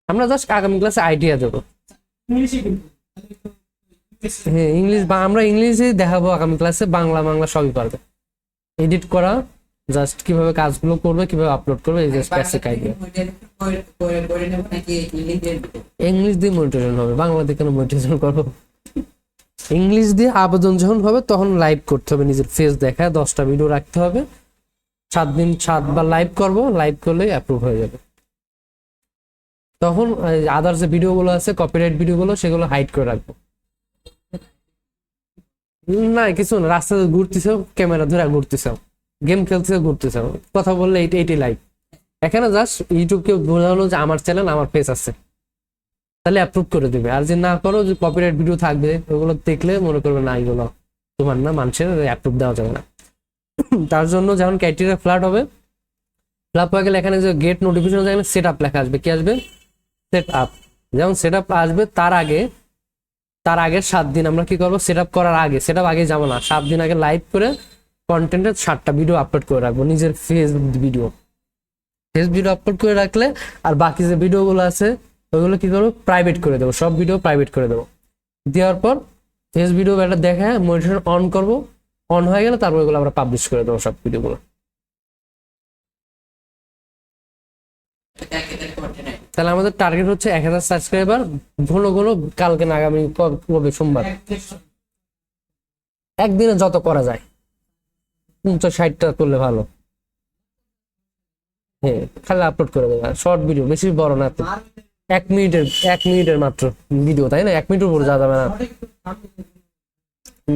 আমরা জাস্ট আগামী ক্লাসে আইডিয়া দেবো। হ্যাঁ ইংলিশ বা আমরা ইংলিশে দেখাবো আগামী ক্লাসে, বাংলা সবই পারবে। এডিট করা, জাস্ট কিভাবে কাজগুলো করবে, কিভাবে আপলোড করবে, এই জাস্ট বেসিক আইডিয়া। ইংলিশ দিয়ে মনিটাইজেশন হবে, বাংলা দিয়ে কেন মনিটাইজেশন করবো? ইংলিশ দিয়ে আবেদন যখন হবে তখন লাইভ করতে হবে, নিজের ফেস দেখা, 10টা ভিডিও রাখতে হবে, 7 দিন 7 বার লাইভ করবো, লাইভ করলে অ্যাপ্রুভ হয়ে যাবে। তখন আদার যে ভিডিওগুলো আছে, কপিরাইট ভিডিওগুলো, সেগুলো হাইড করে রাখবো। না কিছু না, রাস্তাতে ঘুরতেছ, ক্যামেরা ধরে ঘুরতেছ, গেম খেলতেছ, ঘুরতেছ, কথা বললে এইটাই লাইভ। এখানে জাস্ট ইউটিউবকে বোঝানো যে আমার চ্যানেল, আমার পেজ আছে, তাহলে অ্যাপ্রুভ করে দেবে। আর যে না করো, যে কপিরাইট ভিডিও থাকবে, ওগুলো দেখলে মনে করবে না এগুলো তোমার না, মানুষের অ্যাপ্রুভ দেওয়া যাবে না। তার জন্য যখন ক্রাইটেরিয়া ফ্ল্যাট হবে, ফ্ল্যাট হয়ে গেলে এখানে যে গেট নোটিফিকেশন এখানে সেট আপ লেখা আসবে, কি আসবে? Set up. যেমন সেট আপ আসবে তার আগে 7 দিন আমরা কি করবো, সেট আপ করার আগে, সেট আপ আগে যাবো না, 7 দিন আগে লাইভ করে কন্টেন্টের 7টা ভিডিও আপলোড করে রাখবো, নিজের ফেস ভিডিও আপলোড করে রাখলে, আর বাকি যে ভিডিওগুলো আছে ওইগুলো কি করবো, প্রাইভেট করে দেবো, সব ভিডিও প্রাইভেট করে দেবো। দেওয়ার পর ফেস ভিডিও একটা দেখে মনিটর অন করবো, অন হয়ে গেলে তারপর এগুলো আমরা পাবলিশ করে দেবো সব ভিডিওগুলো। তাহলে আমাদের টার্গেট হচ্ছে 1000 সাবস্ক্রাইবার, ঘন ঘন, কালকে না আগামী কবে, সোমবার, একদিনে যত করা যায়, 50-60টা করলে ভালো। হ্যাঁ, খালি আপলোড করে দেবে, শর্ট ভিডিও, বেশি বড় না তো, 1 মিনিটের মাত্র ভিডিও, তাই না? 1 মিনিটের উপর যাওয়া যাবে না।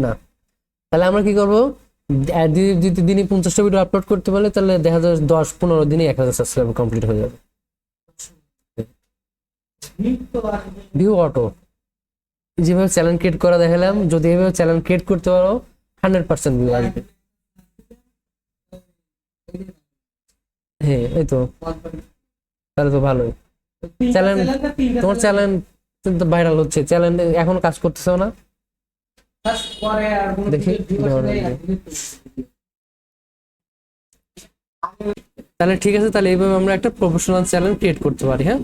না, তাহলে আমরা কি করবো, যদি দিনে 50টা ভিডিও আপলোড করতে পারলে তাহলে দেখা যাবে 10-15 দিনে 1000 সাবস্ক্রাইবার কমপ্লিট হয়ে যাবে। ভিউ অটো, যেভাবে চ্যানেল ক্রিয়েট করা দেখালাম, যদি এভাবে চ্যানেল ক্রিয়েট করতে পারো 100% ভিউ আসবে। হ্যাঁ, এই তো, তাহলে তো ভালোই। চ্যানেল, তোমার চ্যানেল কিন্তু ভাইরাল হচ্ছে, চ্যানেল এখন কাজ করতেছো না? দেখি, তাহলে ঠিক আছে, তাহলে এইভাবে আমরা একটা প্রফেশনাল চ্যানেল ক্রিয়েট করতে পারি। হ্যাঁ।